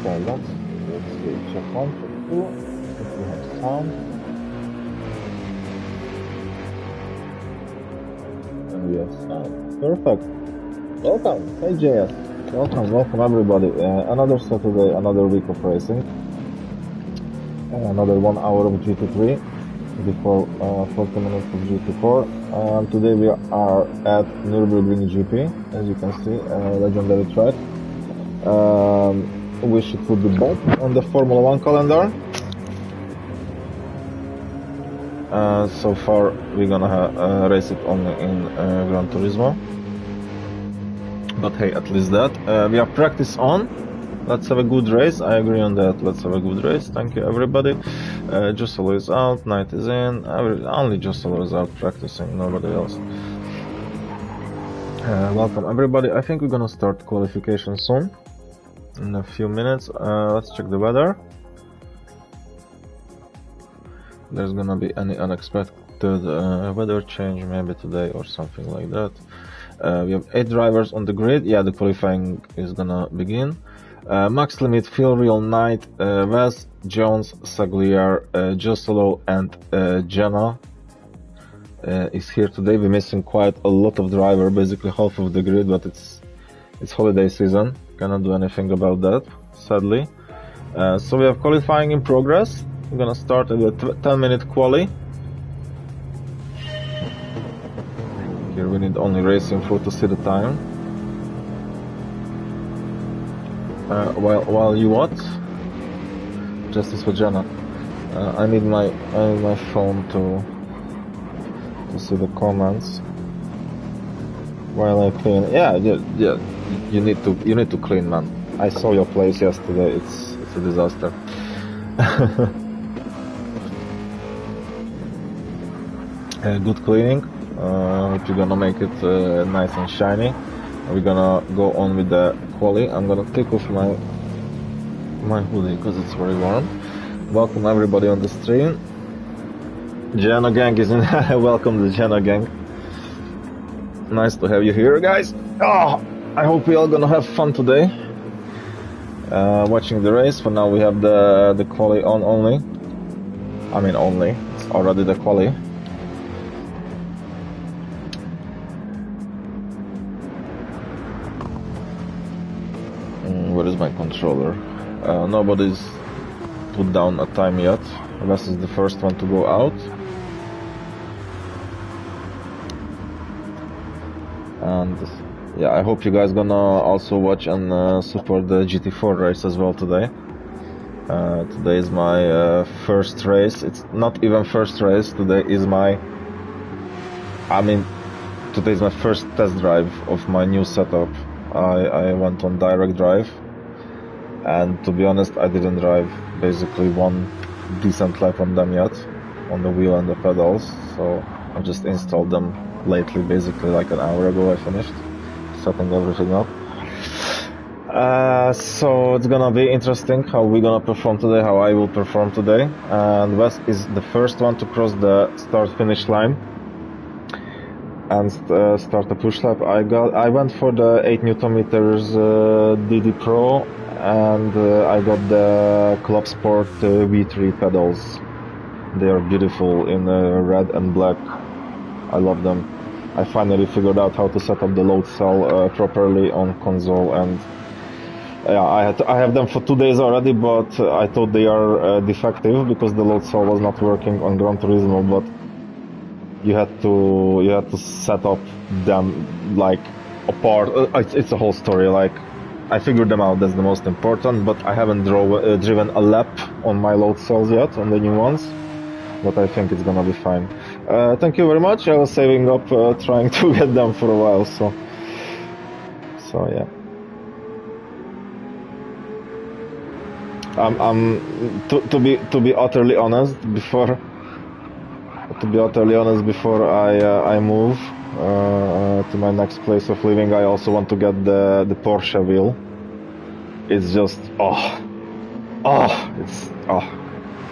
So let's see, check 1, check 2, if we have sound. And we have sound. Perfect. Welcome. Hey JS. Welcome everybody. Another Saturday, another week of racing. Another 1 hour of GT3 before 40 minutes of GT4. Today we are at Nürburgring GP, as you can see, legendary track. Wish it would be back on the Formula 1 calendar. So far we're gonna race it only in Gran Turismo. But hey, at least that. We have practice on. Let's have a good race. I agree on that. Let's have a good race. Thank you, everybody. Jossolo is out. Night is in. Only Jossolo is out practicing. Nobody else. Welcome, everybody. I think we're gonna start qualification soon. In a few minutes. Let's check the weather. There's gonna be any unexpected weather change maybe today or something like that. We have 8 drivers on the grid. Yeah, the qualifying is gonna begin. Max limit, Phil Real, Knight, Wes, Jones, Sagliar, Jossolo and Jenna is here today. We're missing quite a lot of driver, basically half of the grid, but it's holiday season. Cannot do anything about that, sadly. So we have qualifying in progress. We're gonna start at the 10-minute quali. Here we need only racing for to see the time. While you what? Justice for Jenna. I need my phone to see the comments while I clean. Yeah. You need to clean, man. I saw your place yesterday. It's a disaster. Good cleaning. Hope you're gonna make it nice and shiny. We're gonna go on with the quali. I'm gonna take off my hoodie because it's very warm. Welcome everybody on the stream. Jenna gang is in. Welcome to Jenna gang. Nice to have you here, guys. Oh, I hope we all gonna have fun today. Watching the race. For now, we have the quali on only. I mean only. It's already the quali. Where is my controller? Nobody's put down a time yet. Wes is the first one to go out. And yeah, I hope you guys gonna also watch and support the GT4 race as well today. Today is my first race. It's not even first race. Today is my first test drive of my new setup. I went on direct drive, and to be honest, I didn't drive basically one decent lap on them yet, on the wheel and the pedals, so I just installed them lately, basically like an hour ago I finished setting everything up. So it's gonna be interesting how we're gonna perform today, how I will perform today. And Wes is the first one to cross the start-finish line and start a push lap. I went for the 8 Nm DD Pro, and I got the Club Sport V3 pedals. They are beautiful in red and black. I love them. I finally figured out how to set up the load cell properly on console, and yeah, I have them for 2 days already, but I thought they are defective because the load cell was not working on Gran Turismo, but you had to set up them like apart. It's a whole story. Like, I figured them out. That's the most important. But I haven't driven a lap on my load cells yet, on the new ones. But I think it's gonna be fine. Thank you very much. I was saving up, trying to get them for a while. So yeah. To be utterly honest, before I move to my next place of living, I also want to get the Porsche wheel. It's just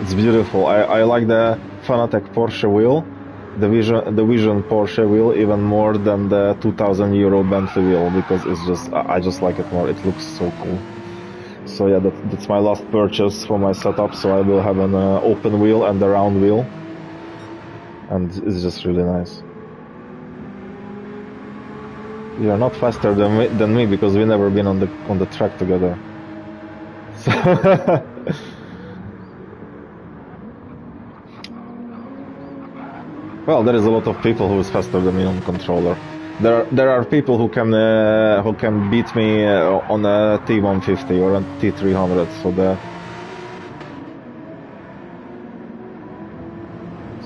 it's beautiful. I like the Fanatec Porsche wheel, the Vision Porsche wheel, even more than the €2,000 Bentley wheel, because it's just I just like it more. It looks so cool. So yeah, that's my last purchase for my setup. So I will have an open wheel and a round wheel, and it's just really nice. You're not faster than me because we've never been on the track together. So well, there is a lot of people who is faster than me on controller. There are people who can beat me on a T150 or a T300.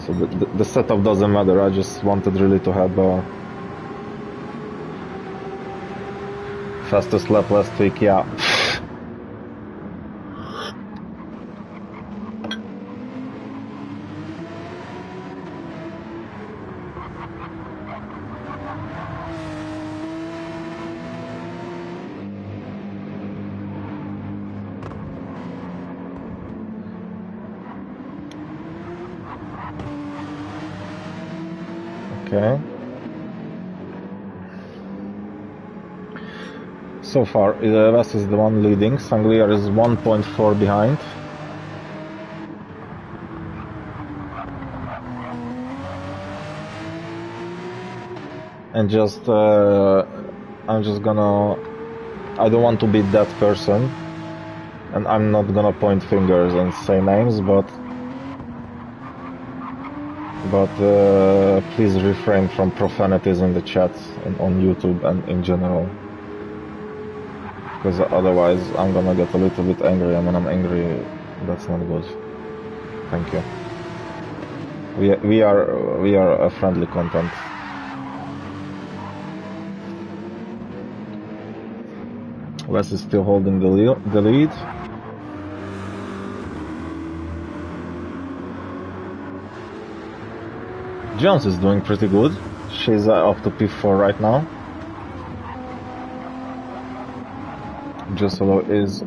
So the setup doesn't matter. I just wanted really to have fastest lap last week. Yeah. Okay. So far, Wes is the one leading. Sanglier is 1.4 behind. And I'm just gonna... I don't want to be that person. And I'm not gonna point fingers and say names, but please refrain from profanities in the chat and on YouTube and in general, because otherwise I'm gonna get a little bit angry, and when I'm angry, that's not good. Thank you. We are a friendly content. Wes is still holding the lead. Jones is doing pretty good. She's up to P4 right now. Josolo is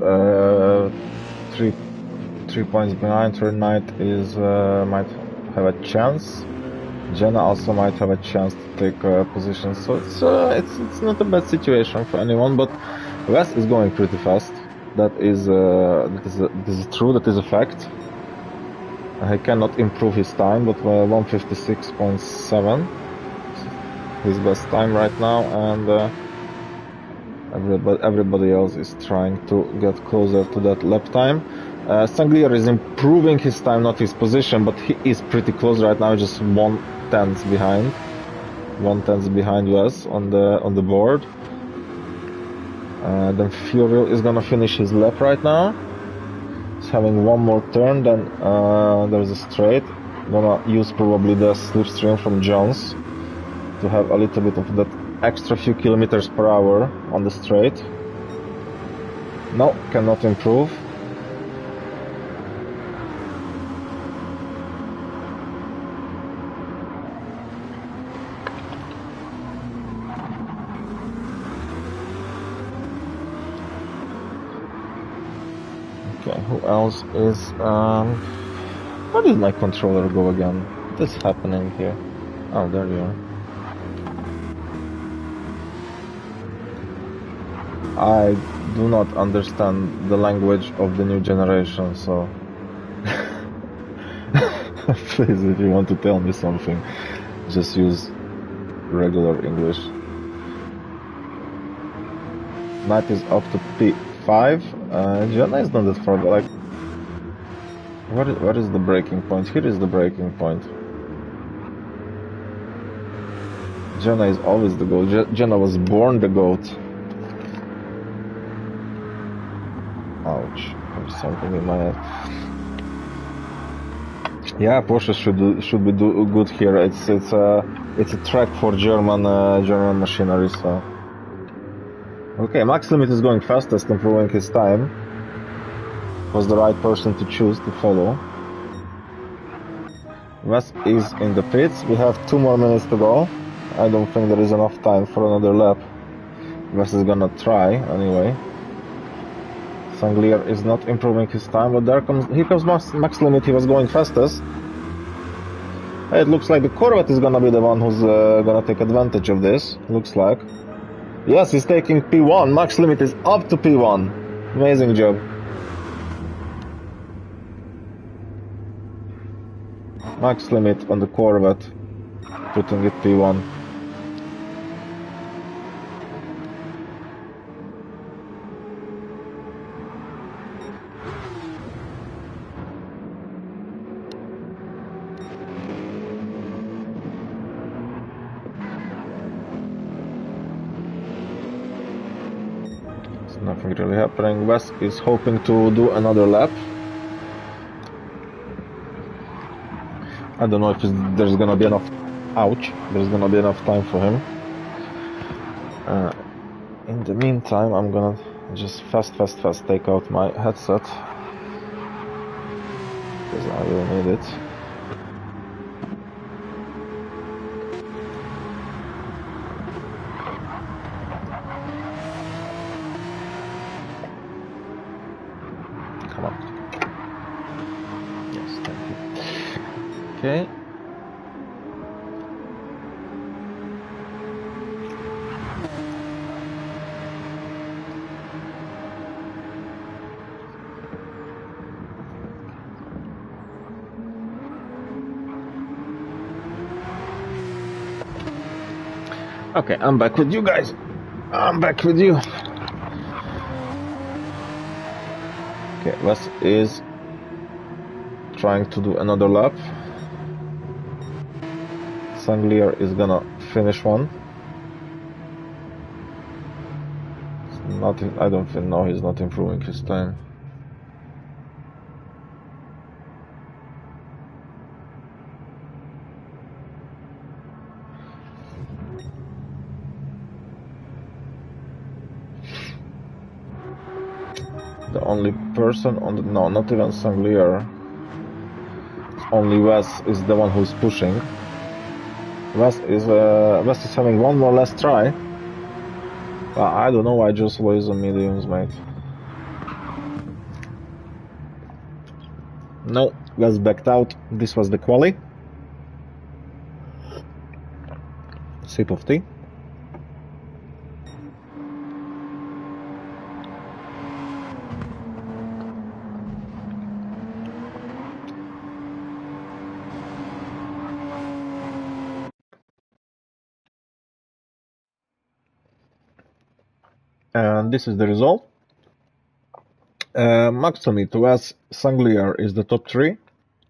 3 points behind. Her Knight is might have a chance. Jenna also might have a chance to take position. So it's not a bad situation for anyone. But Wes is going pretty fast. That is true. That is a fact. He cannot improve his time, but 156.7 his best time right now, and everybody else is trying to get closer to that lap time. Sanglier is improving his time, not his position, but he is pretty close right now, just 1/10 behind. 1/10 behind Wes on the board. Then Furiel is gonna finish his lap right now. He's having one more turn, then there's a straight. Gonna use probably the slipstream from Jones to have a little bit of that extra few kilometers per hour on the straight. No, cannot improve. Okay, who else is... Where did my controller go again? What is happening here? Oh, there you are. I do not understand the language of the new generation, so... Please, if you want to tell me something, just use regular English. Knight is up to P5. Jenna is not that far, but like... Where is the breaking point? Here is the breaking point. Jenna is always the goat. Jenna was born the goat. Ouch. There's something in my head. Yeah, Porsche should be good here. It's a track for German machinery. So okay, max limit is going fastest, improving his time. Was the right person to choose to follow. Wes is in the pits. We have 2 more minutes to go. I don't think there is enough time for another lap. Wes is gonna try anyway. Sanglier is not improving his time, but here comes max limit. He was going fastest. It looks like the Corvette is gonna be the one who's gonna take advantage of this. Looks like. Yes, he's taking P1. Max limit is up to P1. Amazing job. Max limit on the Corvette, putting it P1. Nothing really happening. Wes is hoping to do another lap. I don't know if there's gonna be enough. Ouch! There's gonna be enough time for him. In the meantime, I'm gonna just fast take out my headset because I will need it. Come on. Yes, thank you. Okay. Okay, I'm back with you guys. I'm back with you. Okay, Wes is trying to do another lap. Sanglier is gonna finish one. I don't think, no, he's not improving his time. The only person on the, no, not even Sanglier. Only Wes is the one who's pushing. Wes is having one more last try. I don't know why Joshua is on mediums, mate. No, Wes backed out. This was the quali. Sip of tea. And this is the result. Max limit to Wes Sanglier is the top 3.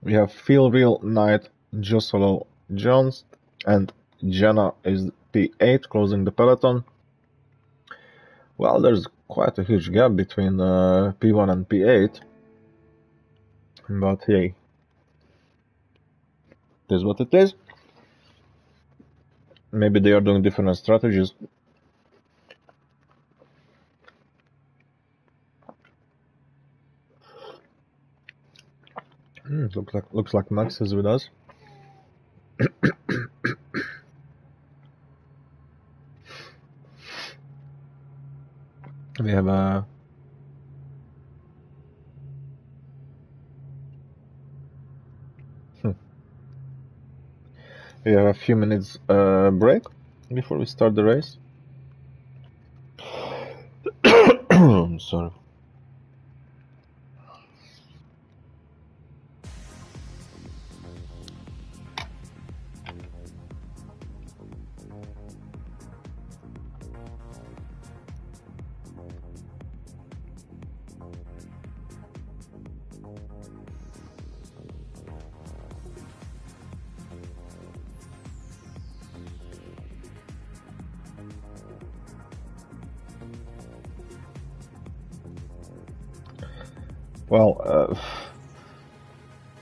We have Phil Real, Knight, Josolo, Jones, and Jenna is P8, closing the peloton. Well, there's quite a huge gap between P1 and P8. But hey, it is what it is. Maybe they are doing different strategies. Looks like Max is with us. We have a few minutes break before we start the race. Sorry. Well,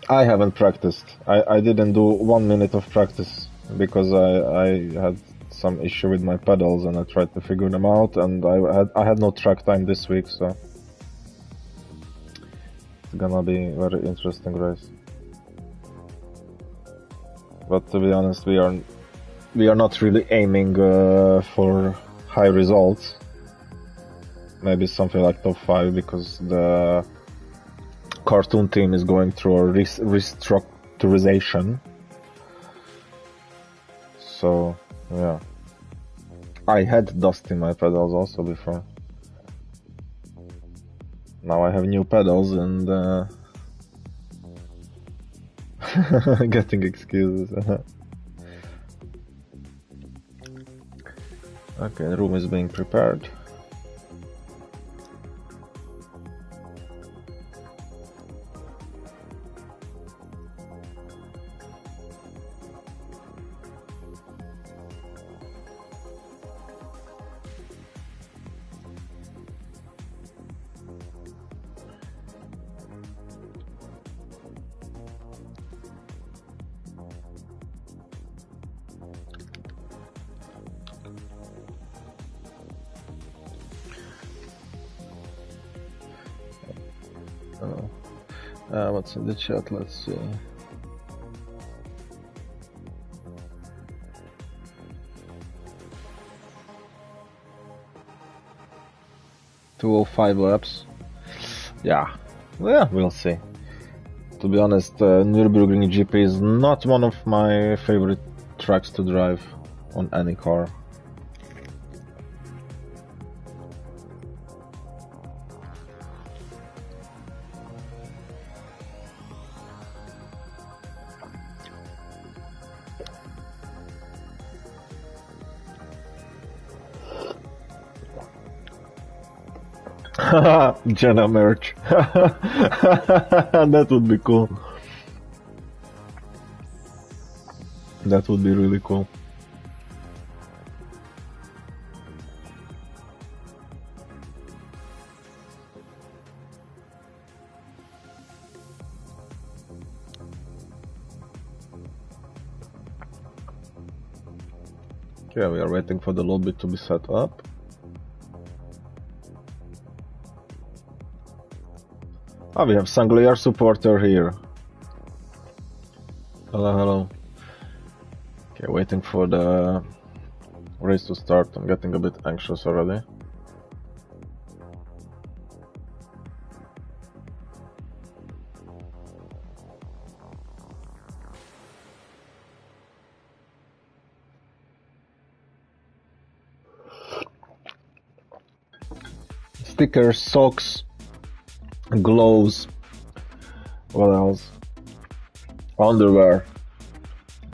I haven't practiced. I didn't do 1 minute of practice because I had some issue with my pedals and I tried to figure them out, and I had no track time this week, so it's gonna be a very interesting race. But to be honest, we are not really aiming for high results. Maybe something like top 5 because the cartoon team is going through a restructurization. So, yeah. I had dust in my pedals also before. Now I have new pedals and Getting excuses. Okay, the room is being prepared. What's in the chat? Let's see. "205 laps." Yeah, well, we'll see. To be honest, Nürburgring GP is not one of my favorite tracks to drive on any car. Jenna merch. That would be cool. That would be really cool. Okay, we are waiting for the lobby to be set up. Oh, we have Sanglier supporter here. Hello, hello. Okay, waiting for the race to start. I'm getting a bit anxious already. Stickers, socks, gloves, what else? Underwear.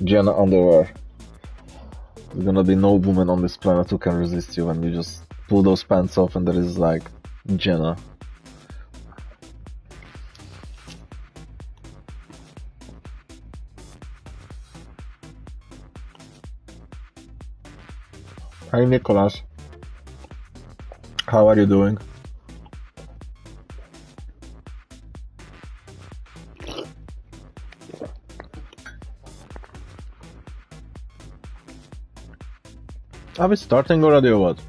Jenna underwear. There's gonna be no woman on this planet who can resist you when you just pull those pants off and there is like Jenna. Hi Nicholas. How are you doing? Are we starting already or what?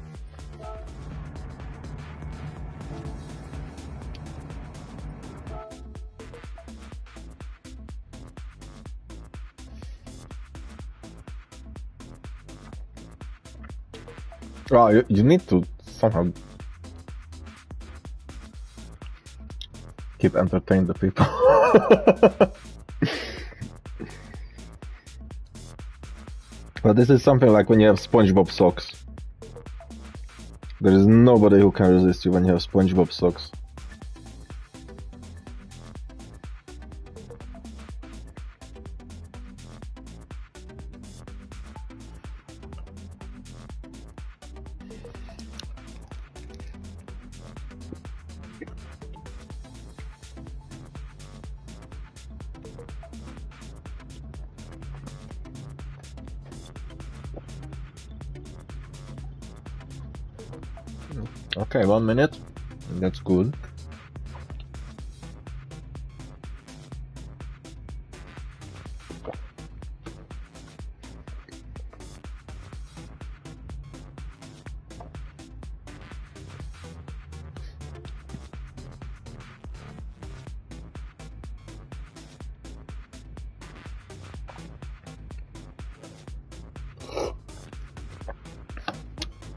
Oh, you need to somehow keep entertaining the people. But this is something like when you have SpongeBob socks. There is nobody who can resist you when you have SpongeBob socks. Okay, 1 minute. That's good.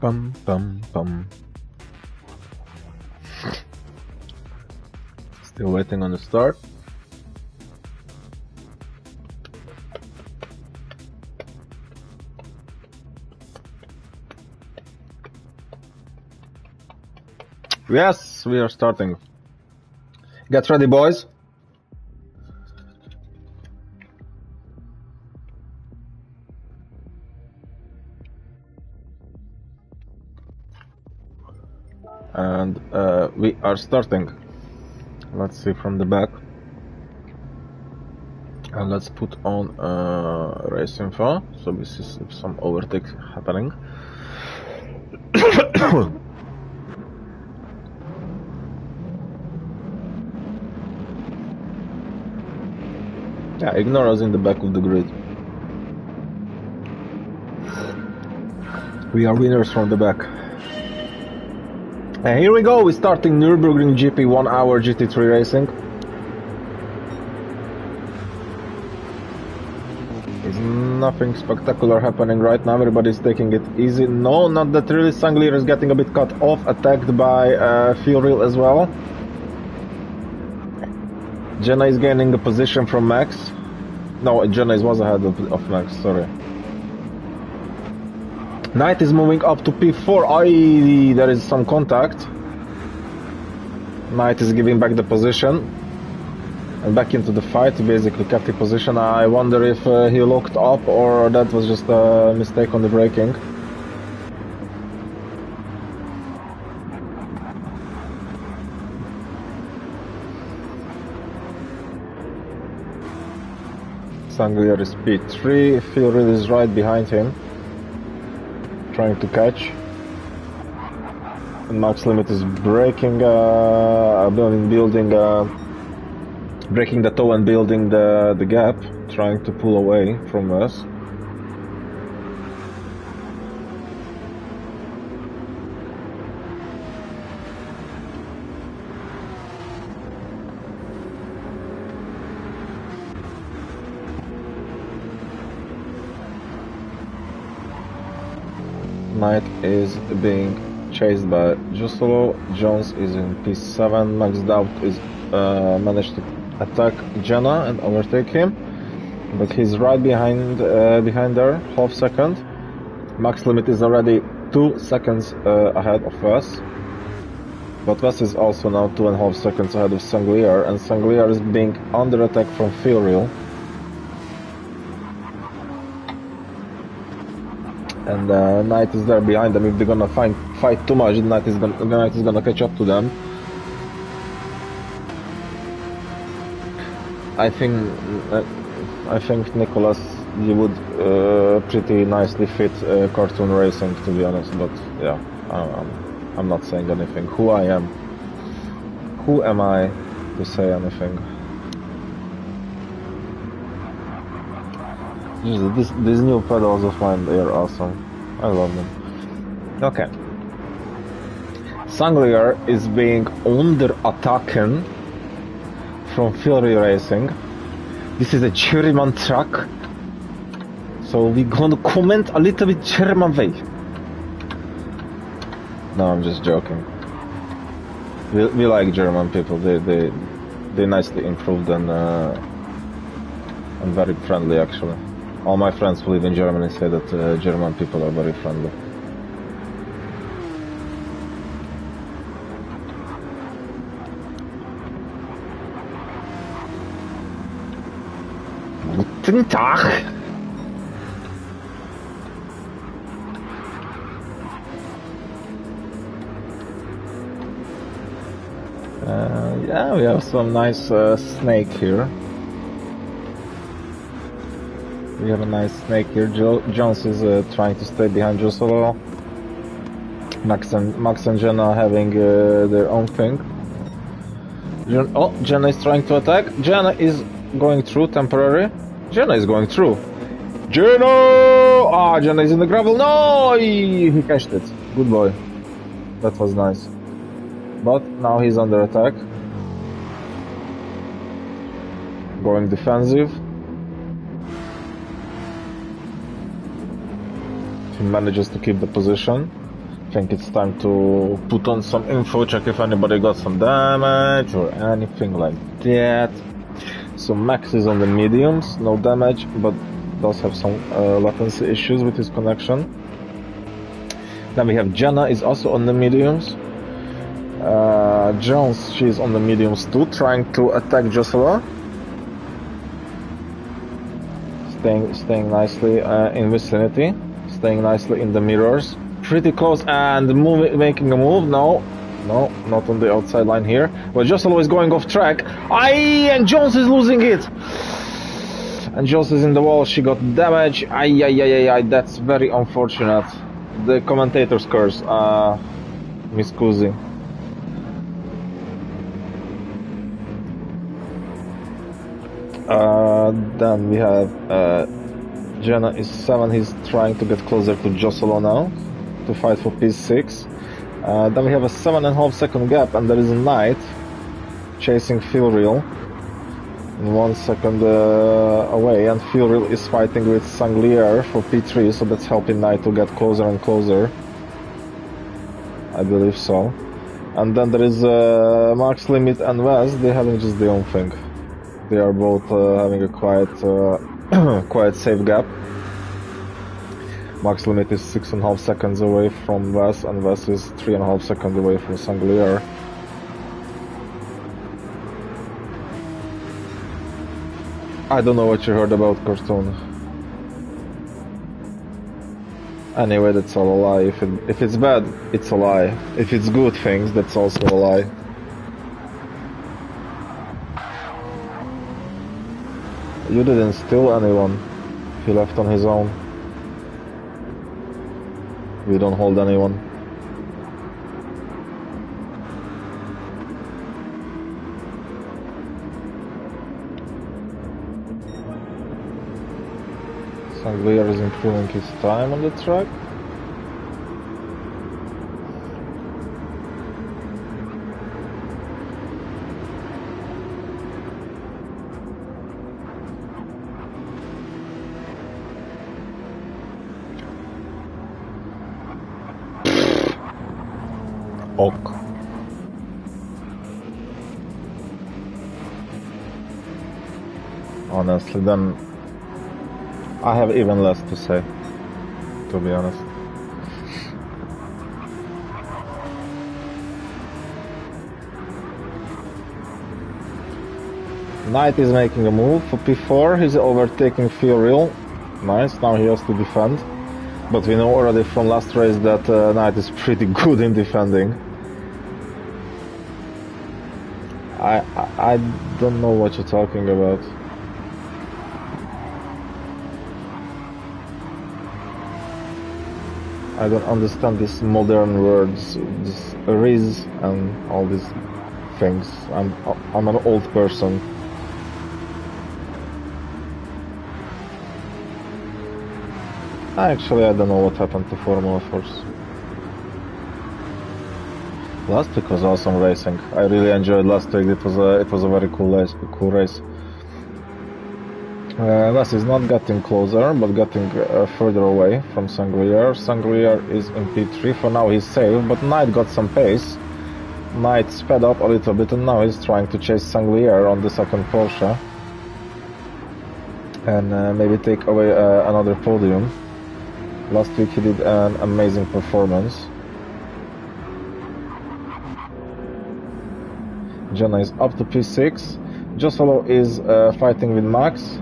Bum bum bum. Still waiting on the start. Yes, we are starting. Get ready, boys. and we are starting. Let's see from the back. And let's put on race info, so we see some overtake happening. Yeah, ignore us in the back of the grid. We are winners from the back. And here we go, we're starting Nürburgring GP 1 hour GT3 racing. There's nothing spectacular happening right now, everybody's taking it easy. No, not that really. Sanglier is getting a bit cut off, attacked by Fuel Reel as well. Jenna is gaining a position from Max. No, Jenna was ahead of Max, sorry. Knight is moving up to P4. There is some contact. Knight is giving back the position and back into the fight. He basically kept the position. I wonder if he locked up or that was just a mistake on the braking. Sanglier is P3. Fuel Reel is right behind him, trying to catch. And Max Limit is breaking, breaking the toe and building the gap, trying to pull away from us. Knight is being chased by Jusolo. Jones is in P7. Max Doubt is managed to attack Jenna and overtake him, but he's right behind her, half second. Max Limit is already 2 seconds ahead of us, but Wes is also now 2.5 seconds ahead of Sanglier, and Sanglier is being under attack from Fuel Reel. And Knight is there behind them. If they're gonna fight too much, Knight is gonna catch up to them. I think Nicholas, you would pretty nicely fit cartoon racing, to be honest. But yeah, I'm not saying anything. Who I am? Who am I to say anything? These new pedals of mine, they are awesome. I love them. Okay. Sanglier is being under attacking from Fuel Reel Racing. This is a German track, so we're gonna comment a little bit German way. No, I'm just joking. We like German people. They nicely improved and very friendly actually. All my friends who live in Germany say that German people are very friendly. Guten Tag! Yeah, we have some nice snake here. We have a nice snake here. Jones is trying to stay behind Jusolo. Max and Jenna having their own thing. Jenna is trying to attack. Jenna is going through temporary. Jenna is going through. Jenna! Jenna is in the gravel. No! He catched it. Good boy. That was nice. But now he's under attack. Going defensive. He manages to keep the position. I think it's time to put on some info, check if anybody got some damage or anything like that. So Max is on the mediums, no damage, but does have some latency issues with his connection. Then we have Jenna is also on the mediums. Jones, she's on the mediums too, trying to attack Joshua. Staying nicely in vicinity, staying nicely in the mirrors. Pretty close and making a move now. No, not on the outside line here. But Jocelyn is going off track. And Jones is losing it. And Jones is in the wall. She got damage. That's very unfortunate. The commentator's curse. Miss Kuzi. Then we have Jenna is 7. He's trying to get closer to Jocelyn now to fight for P6. Then we have a 7.5 second gap, and there is a Knight chasing Philreal. 1 second away, and Philreal is fighting with Sanglier for P3, so that's helping Knight to get closer and closer. I believe so. And then there is Max Limit and Wes. They're having just their own thing. They are both having a quite safe gap. Max Limit is 6.5 seconds away from Wes, and Wes is 3.5 seconds away from Sanglier. I don't know what you heard about Cartoon. Anyway, that's all a lie. If it's bad, it's a lie. If it's good things, that's also a lie. You didn't steal anyone. He left on his own. We don't hold anyone. Sanglier is improving his time on the track. Ok. Honestly, then I have even less to say, to be honest. Knight is making a move for P4. He's overtaking Philreal. Nice, now he has to defend. But we know already from last race that Knight is pretty good in defending. I don't know what you're talking about. I don't understand these modern words, this riz and all these things. I'm an old person. Actually, I don't know what happened to Formula Force. Last week was awesome racing. I really enjoyed last week. It was a very cool race. Wes is not getting closer, but getting further away from Sanglier. Sanglier is in P3. For now he's safe, but Knight got some pace. Knight sped up a little bit, and now he's trying to chase Sanglier on the second Porsche. And maybe take away another podium. Last week he did an amazing performance. Jenna is up to P6. Josolo is fighting with Max.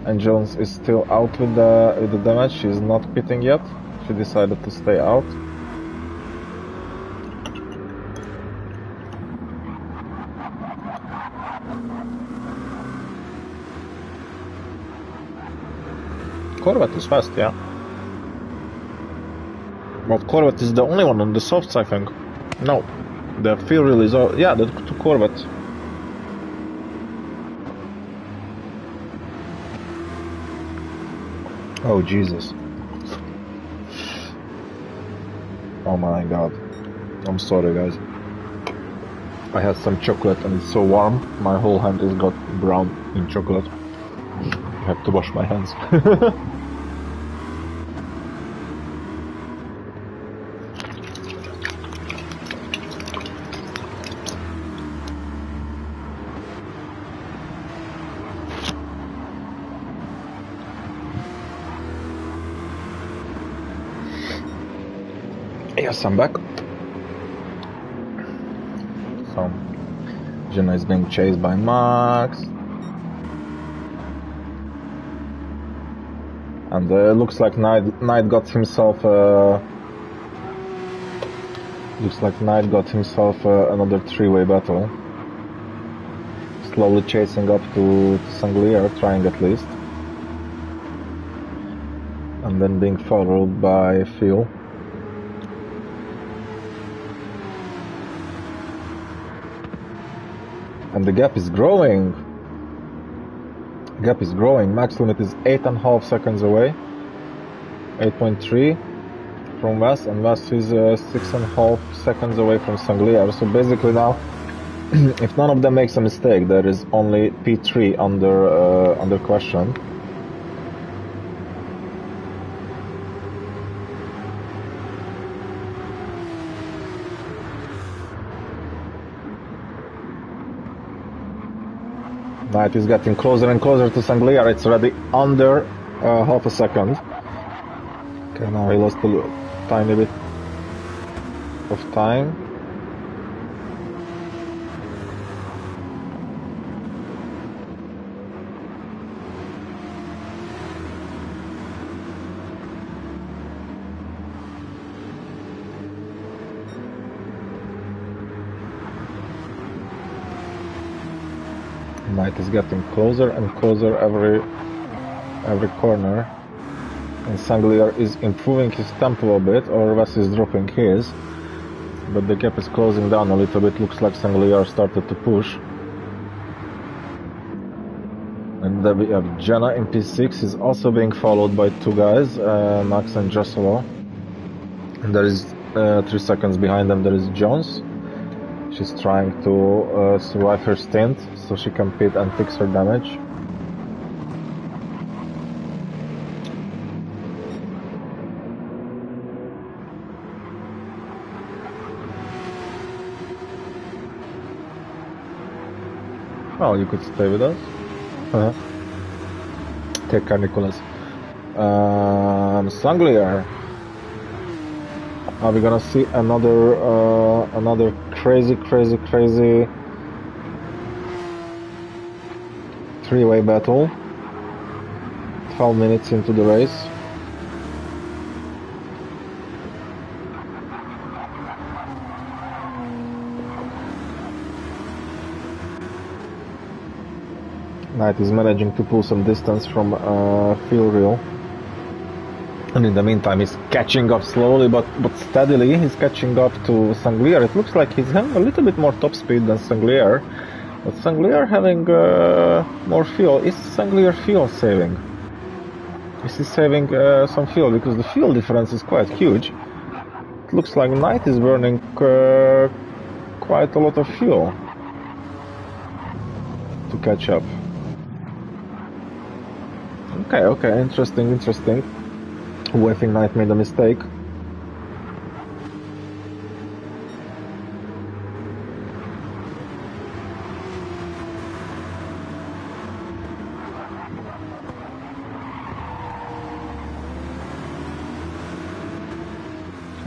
And Jones is still out with the damage. She's not quitting yet. She decided to stay out. Corvette is fast, yeah. But Corvette is the only one on the softs, I think. No, the Philreal is all, yeah, the Corvette. Oh Jesus. Oh my god. I'm sorry guys. I had some chocolate and it's so warm. My whole hand is got brown in chocolate. I have to wash my hands. Yes, I'm back. So, Jenna is being chased by Max. And looks like Knight got himself Looks like Knight got himself another three-way battle. Slowly chasing up to Sanglier, trying at least. And then being followed by Phil. And the gap is growing. Gap is growing. Max limit is 8.5 seconds away. 8.3 from Wes, and Wes is 6.5 seconds away from Sanglier. So basically now, if none of them makes a mistake, there is only P3 under question. Knight is getting closer and closer to Sanglier. It's already under half a second. Okay, now he lost a tiny bit of time. Knight is getting closer and closer every corner, and Sanglier is improving his tempo a bit, or Wes is dropping his, but the gap is closing down a little bit. Looks like Sanglier started to push. And then we have Jenna in P6, is also being followed by two guys, Max and Joshua. And there is 3 seconds behind them, there is Jones. She's trying to survive her stint so she can pit and fix her damage. Well, you could stay with us. Take care, Nicholas. Sanglier. Are we gonna see another crazy three-way battle? 12 minutes into the race. Knight is managing to pull some distance from Phil Real. And in the meantime, he's catching up slowly but steadily. He's catching up to Sanglier. It looks like he's having a little bit more top speed than Sanglier, but Sanglier having more fuel. Is Sanglier fuel saving? Is he saving some fuel? Because the fuel difference is quite huge. It looks like Knight is burning quite a lot of fuel to catch up. Okay, interesting. I think Knight made a mistake.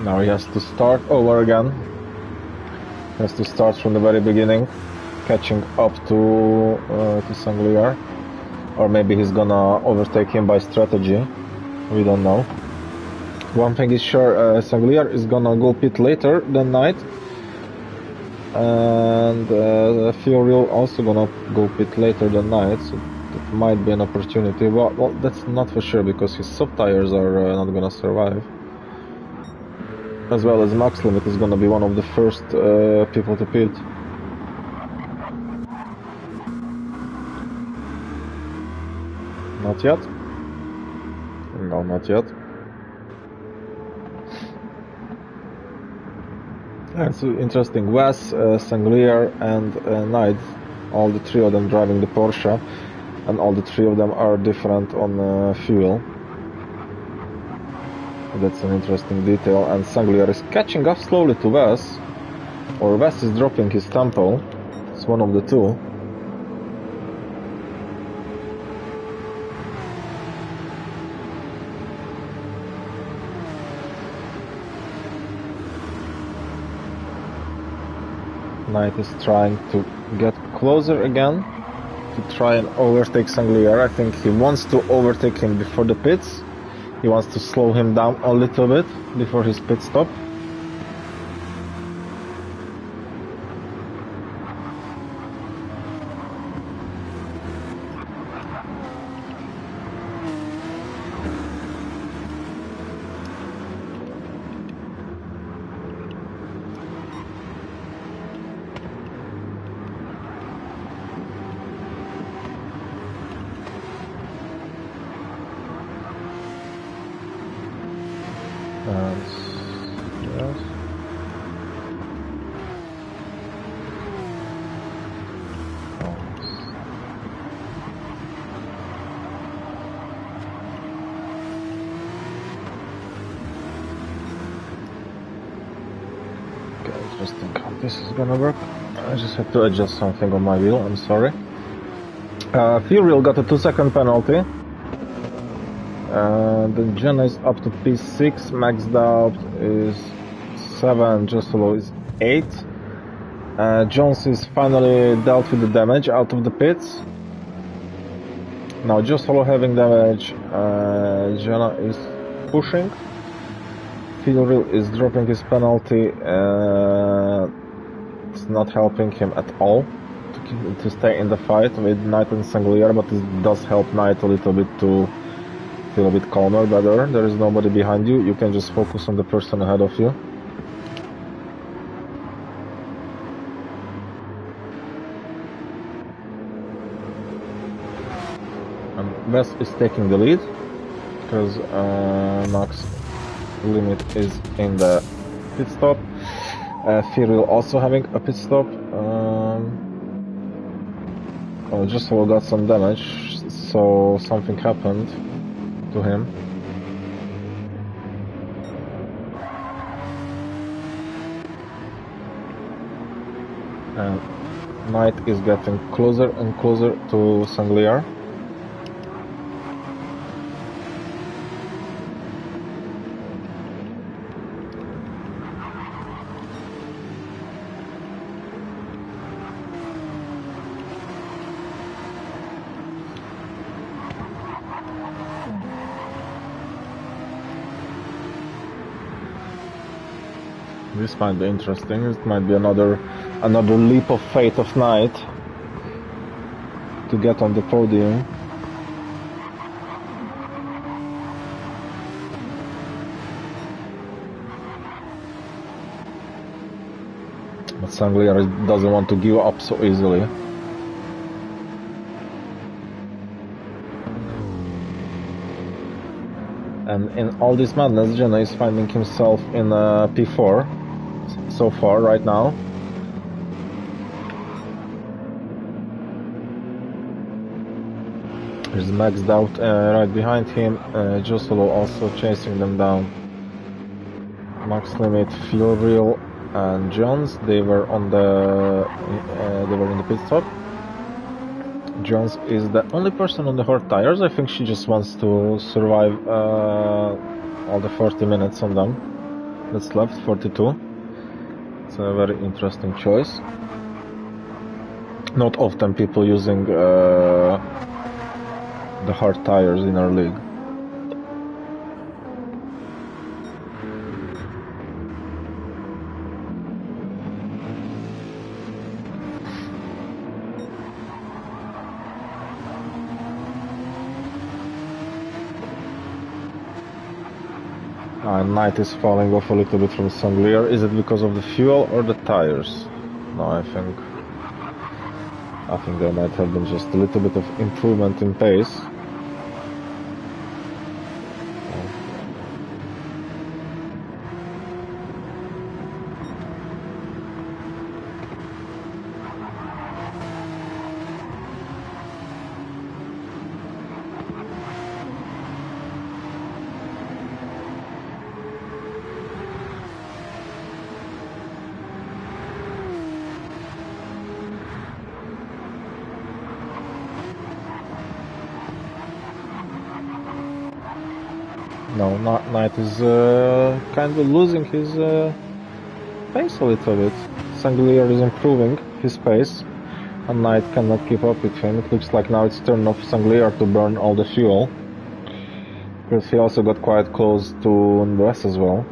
Now he has to start over again. He has to start from the very beginning, catching up to Sanglier. Or maybe he's gonna overtake him by strategy. We don't know. One thing is sure, Sanglier is gonna go pit later than Knight. And Furiel also gonna go pit later than Knight, so that might be an opportunity. Well, that's not for sure, because his soft tires are not gonna survive. As well as max limit is gonna be one of the first people to pit. Not yet. No, not yet. It's interesting. Wes, Sanglier and Knight, all the three of them driving the Porsche, and all the three of them are different on fuel. That's an interesting detail. And Sanglier is catching up slowly to Wes, or Wes is dropping his tempo. It's one of the two. Knight is trying to get closer again to try and overtake Sanglier. I think he wants to overtake him before the pits. He wants to slow him down a little bit before his pit stop. This is gonna work. I just had to adjust something on my wheel, I'm sorry. Fuel Reel got a 2-second penalty. The Jenna is up to P6, maxed out is 7, Josolo is 8. Jones is finally dealt with the damage out of the pits. Now Josolo having damage, Jenna is pushing. Fuel Reel is dropping his penalty, it's not helping him at all to stay in the fight with Knight and Sanglier, but it does help Knight a little bit to feel a bit calmer, better. There is nobody behind you, you can just focus on the person ahead of you. And West is taking the lead, because Max Limit is in the pit stop. Fuel also having a pit stop. Just got some damage, so something happened to him. And Knight is getting closer and closer to Sanglier. This might be interesting. It might be another leap of faith of Knight to get on the podium. But Sanglier doesn't want to give up so easily. And in all this madness, Jenna is finding himself in P4 so far, right now. There's maxed out right behind him. Josolo also chasing them down. Max Limit, Fuel Reel, and Jones. They were in the pit stop. Jones is the only person on the hard tires. I think she just wants to survive all the 40 minutes on them. That's left, 42. It's a very interesting choice. Not often people using the hard tires in our league. Knight is falling off a little bit from Sanglier. Is it because of the fuel or the tires? No, I think there might have been just a little bit of improvement in pace. No, Knight is kind of losing his pace a little bit. Sanglier is improving his pace, and Knight cannot keep up with him. It looks like now it's turn of Sanglier to burn all the fuel, because he also got quite close to Wes as well.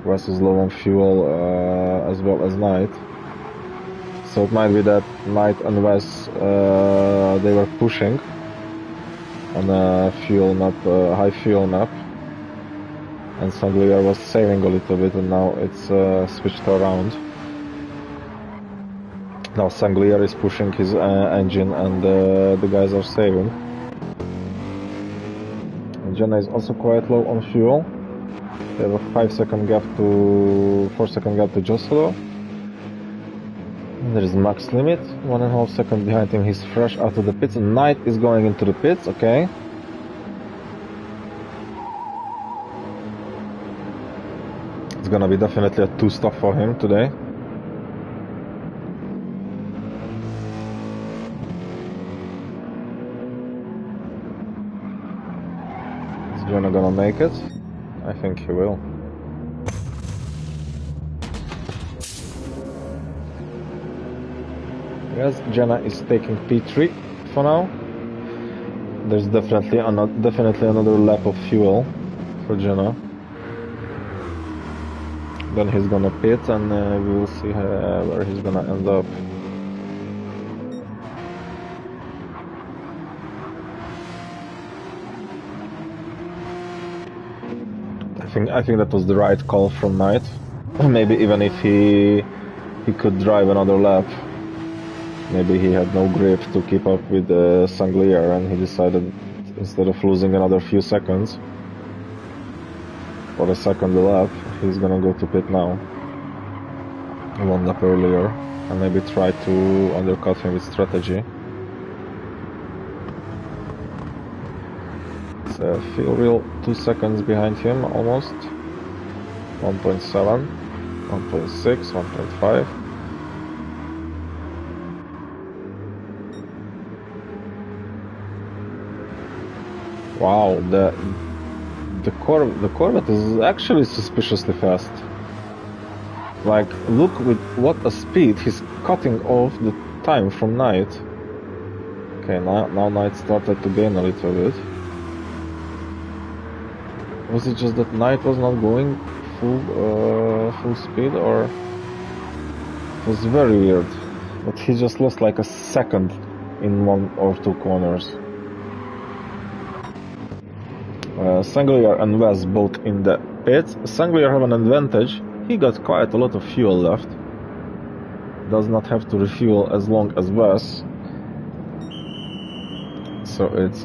Wes is low on fuel as well as Knight. So it might be that Knight and Wes they were pushing on a fuel map, high fuel map, and Sanglier was saving a little bit, and now it's switched around. Now Sanglier is pushing his engine, and the guys are saving. And Jenna is also quite low on fuel. They have a 4-second gap to Josolo. There is Max Limit, 1.5 seconds behind him. He's fresh out of the pits. Knight is going into the pits, okay. It's gonna be definitely a 2-stop for him today. Jenna gonna make it? I think he will. Yes, Jenna is taking P3 for now. There's definitely another lap of fuel for Jenna. Then he's gonna pit and we will see where he's gonna end up. I think that was the right call from Knight. Maybe even if he could drive another lap, maybe he had no grip to keep up with Sanglier, and he decided instead of losing another few seconds for a second lap, he's gonna go to pit now. One lap earlier, and maybe try to undercut him with strategy. Fuel wheel 2 seconds behind him almost. 1.7, 1.6, 1.5. Wow, the Corvette is actually suspiciously fast. Like, look with what a speed he's cutting off the time from Knight. Okay, now Knight started to gain a little bit. Was it just that Knight was not going full speed, or it was very weird? But he just lost like a second in 1 or 2 corners. Sanglier and Wes both in the pits. Sanglier have an advantage. He got quite a lot of fuel left. Does not have to refuel as long as Wes. So it's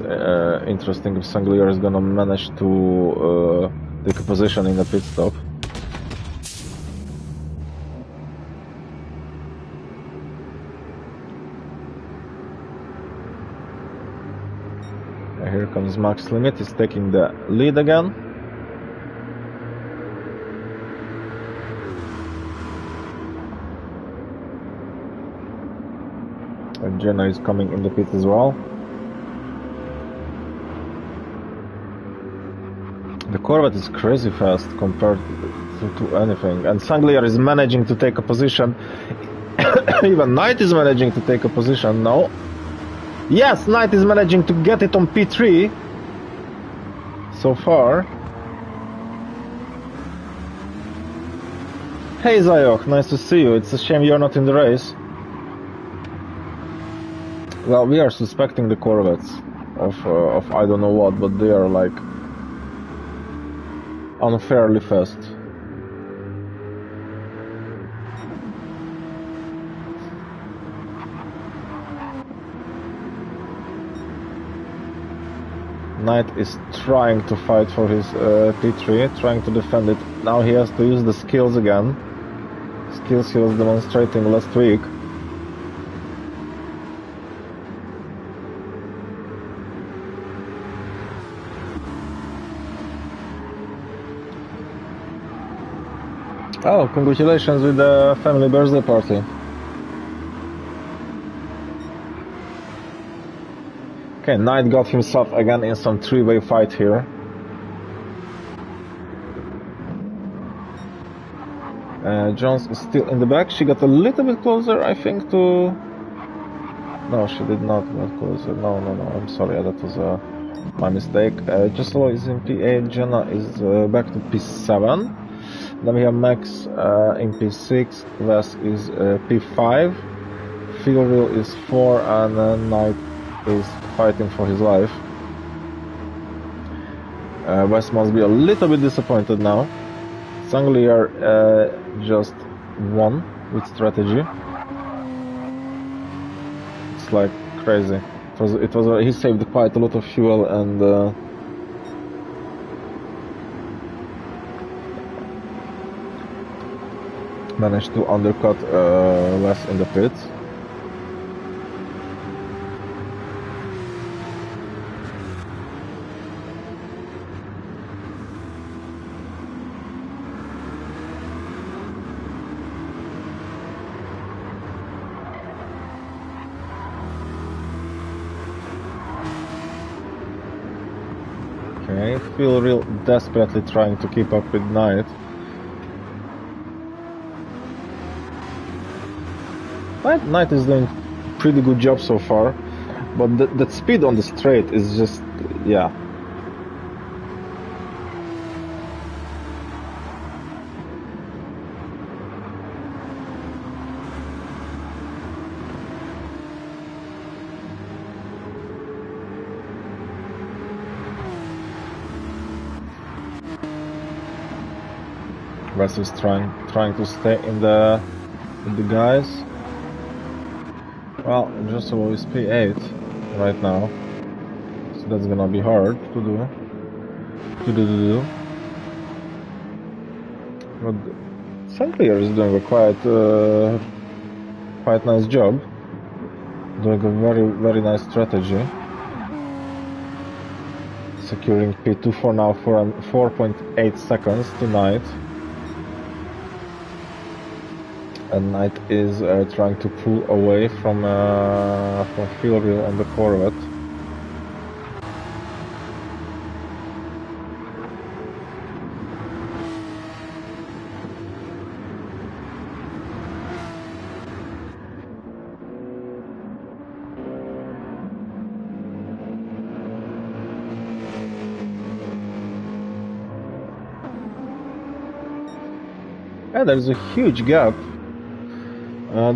interesting if Sanglier is gonna manage to take a position in the pit stop. Here comes Max Limit, he's taking the lead again. And Jenna is coming in the pit as well. The Corvette is crazy fast compared to anything, and Sanglier is managing to take a position. Even Knight is managing to take a position now. Yes, Knight is managing to get it on P3 so far. Hey Zayok, nice to see you. It's a shame you're not in the race. Well, we are suspecting the Corvettes of I don't know what, but they are like unfairly fast. Knight is trying to fight for his P3, trying to defend it. Now he has to use the skills again. Skills he was demonstrating last week. Oh, congratulations with the family birthday party. Okay, Knight got himself again in some three-way fight here. Jones is still in the back. She got a little bit closer, I think, to... No, she did not get closer. No, I'm sorry, that was my mistake. Jesolo is in P8, Jenna is back to P7. Then we have Max in P6, Wes is P5, Fuel Wheel is 4, and Knight is fighting for his life. Wes must be a little bit disappointed now. Sanglier just won with strategy. It's like crazy. He saved quite a lot of fuel and managed to undercut Wes in the pits. I feel real desperately trying to keep up with Knight. Knight is doing pretty good job so far, but that speed on the straight is just, yeah. Wes is trying to stay in the with the guys. Well, Joshua is P8 right now, so that's gonna be hard to do. But St. Clair is doing a quite nice job, doing a very nice strategy, securing P2 for now for 4.8 seconds to Knight. And Knight is trying to pull away from Fury on the Corvette. Yeah, there's a huge gap.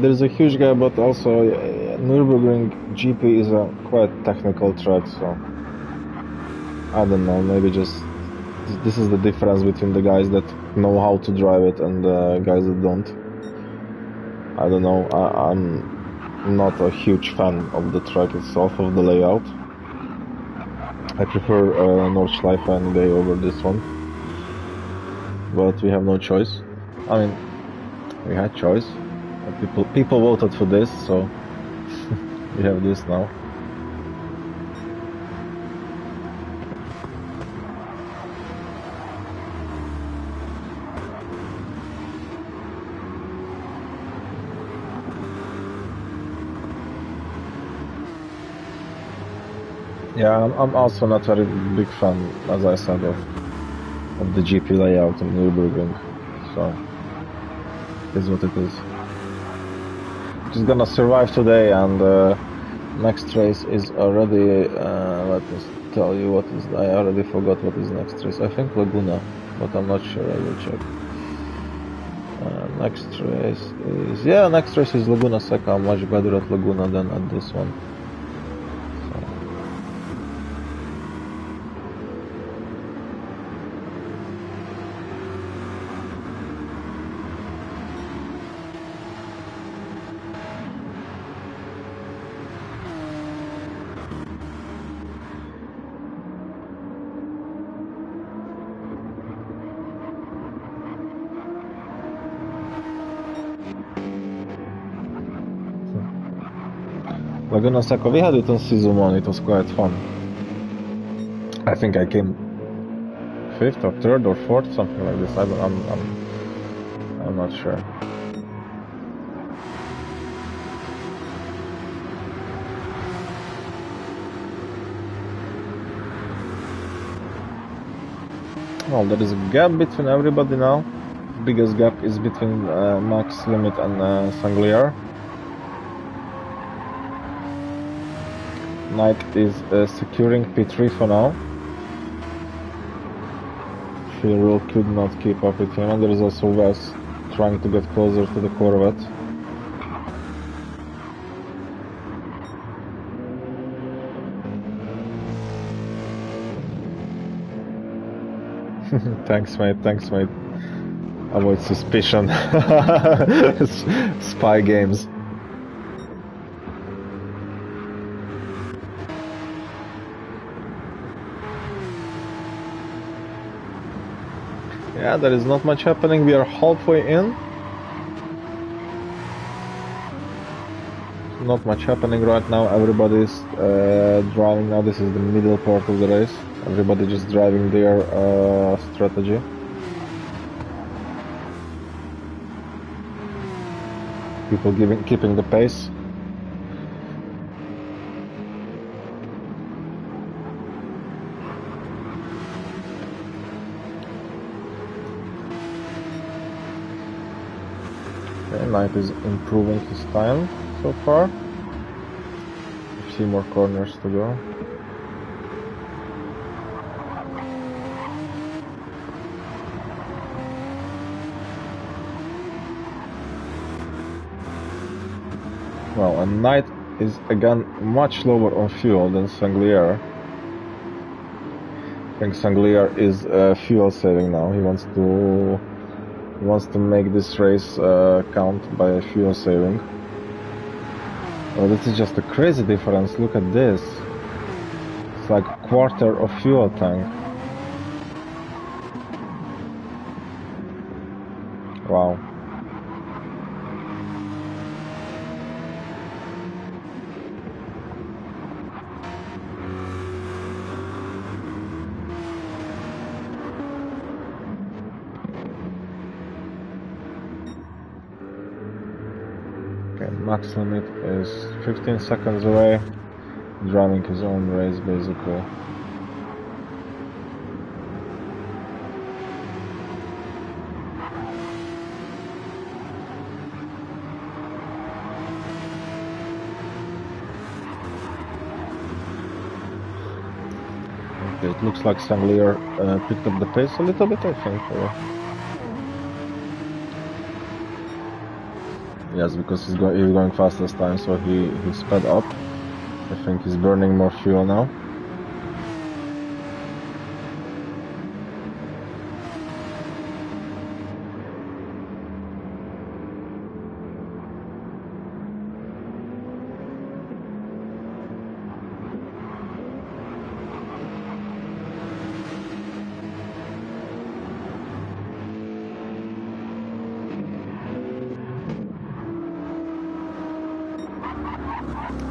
There's a huge gap, but also Nürburgring GP is a quite technical track, so I don't know, maybe just this is the difference between the guys that know how to drive it and the guys that don't. I don't know, I'm not a huge fan of the track itself, of the layout. I prefer Nordschleife any day over this one, but we have no choice. I mean, we had choice. People voted for this, so we have this now. Yeah, I'm also not very big fan, as I said, of the GP layout in Nürburgring, so it is what it is. Just gonna survive today, and next race is already, let me tell you what is, I already forgot what is next race. I think Laguna, but I'm not sure, I will check. Next race is, yeah, next race is Laguna Seca. I'm much better at Laguna than at this one. Laguna Seca, we had it on season 1, it was quite fun. I think I came 5th or 3rd or 4th, something like this. I'm not sure. Well, there is a gap between everybody now. The biggest gap is between Max Limit and Sanglier. Knight is securing P3 for now. Fury could not keep up with him, and there is also Wes trying to get closer to the Corvette. Thanks mate, avoid suspicion. Spy games. Yeah, there is not much happening. We are halfway in. Not much happening right now. Everybody is driving now. This is the middle part of the race. Everybody just driving their strategy. People keeping the pace. Knight is improving his time so far. A few more corners to go. Well, and Knight is again much lower on fuel than Sanglier. I think Sanglier is fuel saving now. He wants to make this race count by fuel saving. Oh, this is just a crazy difference. Look at this. It's like a quarter of fuel tank. Wow. Max limit is 15 seconds away, driving his own race basically. Okay, it looks like Sanglier picked up the pace a little bit, I think. Yes, because he's going fast this time, so he sped up. I think he's burning more fuel now.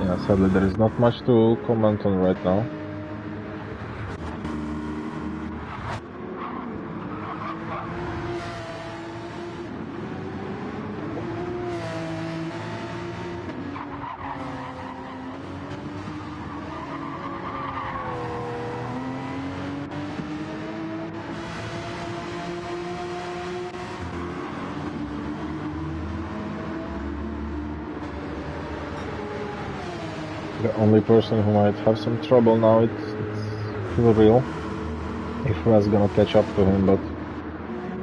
Yeah, sadly there is not much to comment on right now. The only person who might have some trouble now it's Real. If Wes gonna catch up to him, but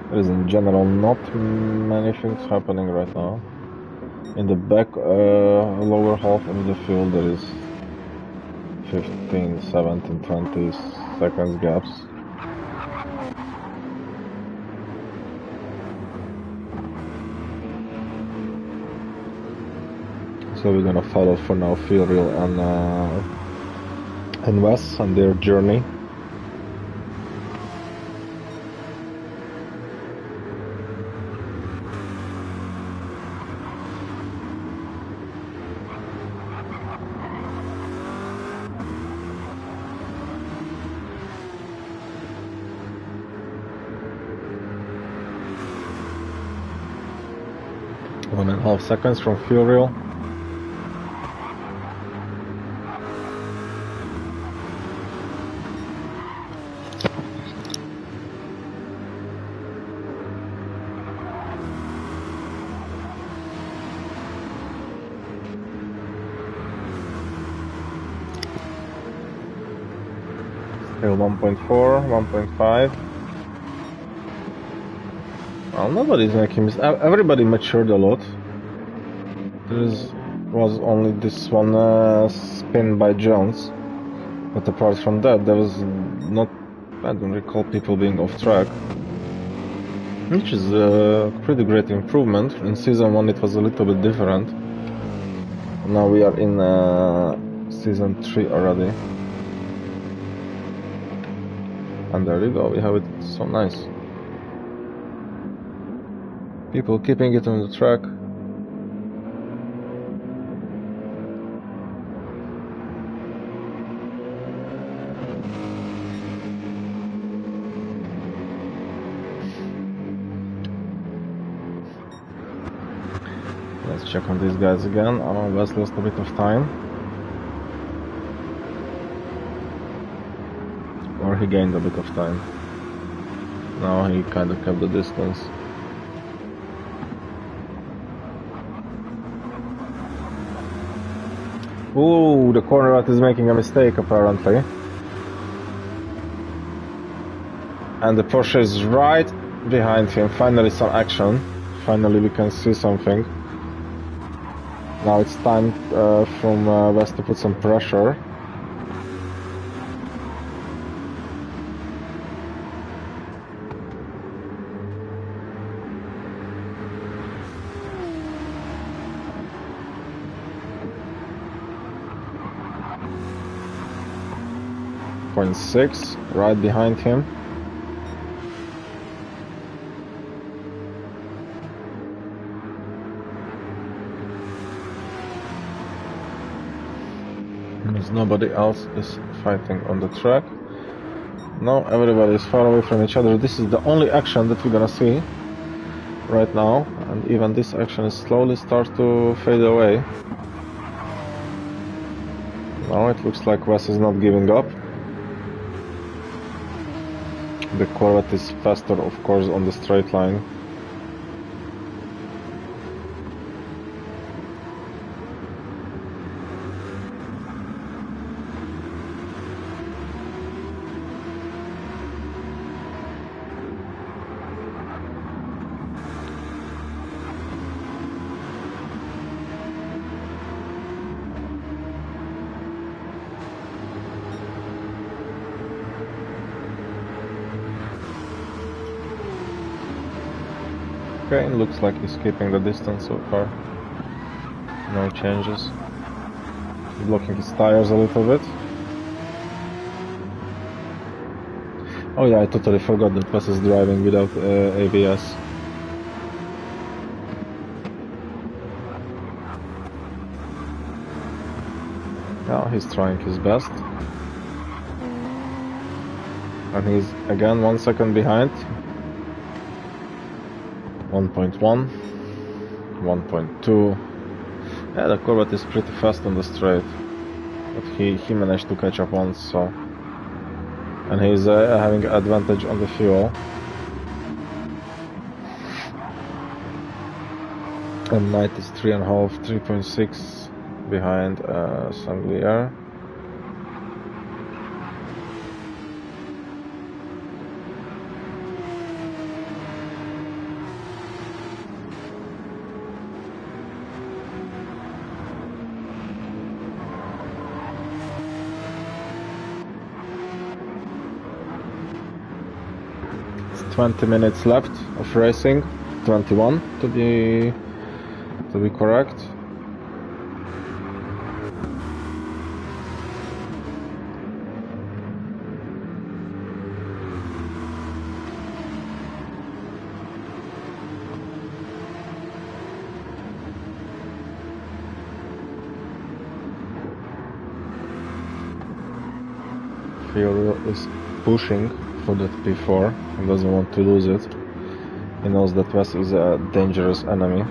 there is in general not many things happening right now. In the back lower half of the field there is 15, 17, 20 seconds gaps. So we're gonna follow for now Real and Wes on their journey. One and a half seconds from Real. Still 1.4, 1.5. Well, nobody's making mistakes. Everybody matured a lot. Was only this one spin by Jones, but apart from that, there was not. I don't recall people being off track, which is a pretty great improvement. In season 1 it was a little bit different. Now we are in season 3 already. And there you go, we have it. So nice. People keeping it on the track. Let's check on these guys again. Oh, Wes lost a bit of time. Or he gained a bit of time. Now he kind of kept the distance. Ooh, the Corvette is making a mistake apparently. And the Porsche is right behind him. Finally some action. Finally we can see something. Now it's time from West to put some pressure. .6 right behind him. Because nobody else is fighting on the track. No, everybody is far away from each other. This is the only action that we're gonna see right now, and even this action is slowly start to fade away. Now it looks like Wes is not giving up. The Corvette is faster, of course, on the straight line. Okay, it looks like he's keeping the distance so far. No changes. Blocking his tires a little bit. Oh yeah, I totally forgot that Wes is driving without ABS. Now he's trying his best. And he's again 1 second behind. 1.1, 1.2. Yeah, the Corvette is pretty fast on the straight, but he managed to catch up once, so. And he's having advantage on the fuel. And Knight is 3.5, 3.6 behind Sanglier. It's 20 minutes left of racing, 21 to be correct. Fury is pushing for that P4 and doesn't want to lose it. He knows that Wes is a dangerous enemy.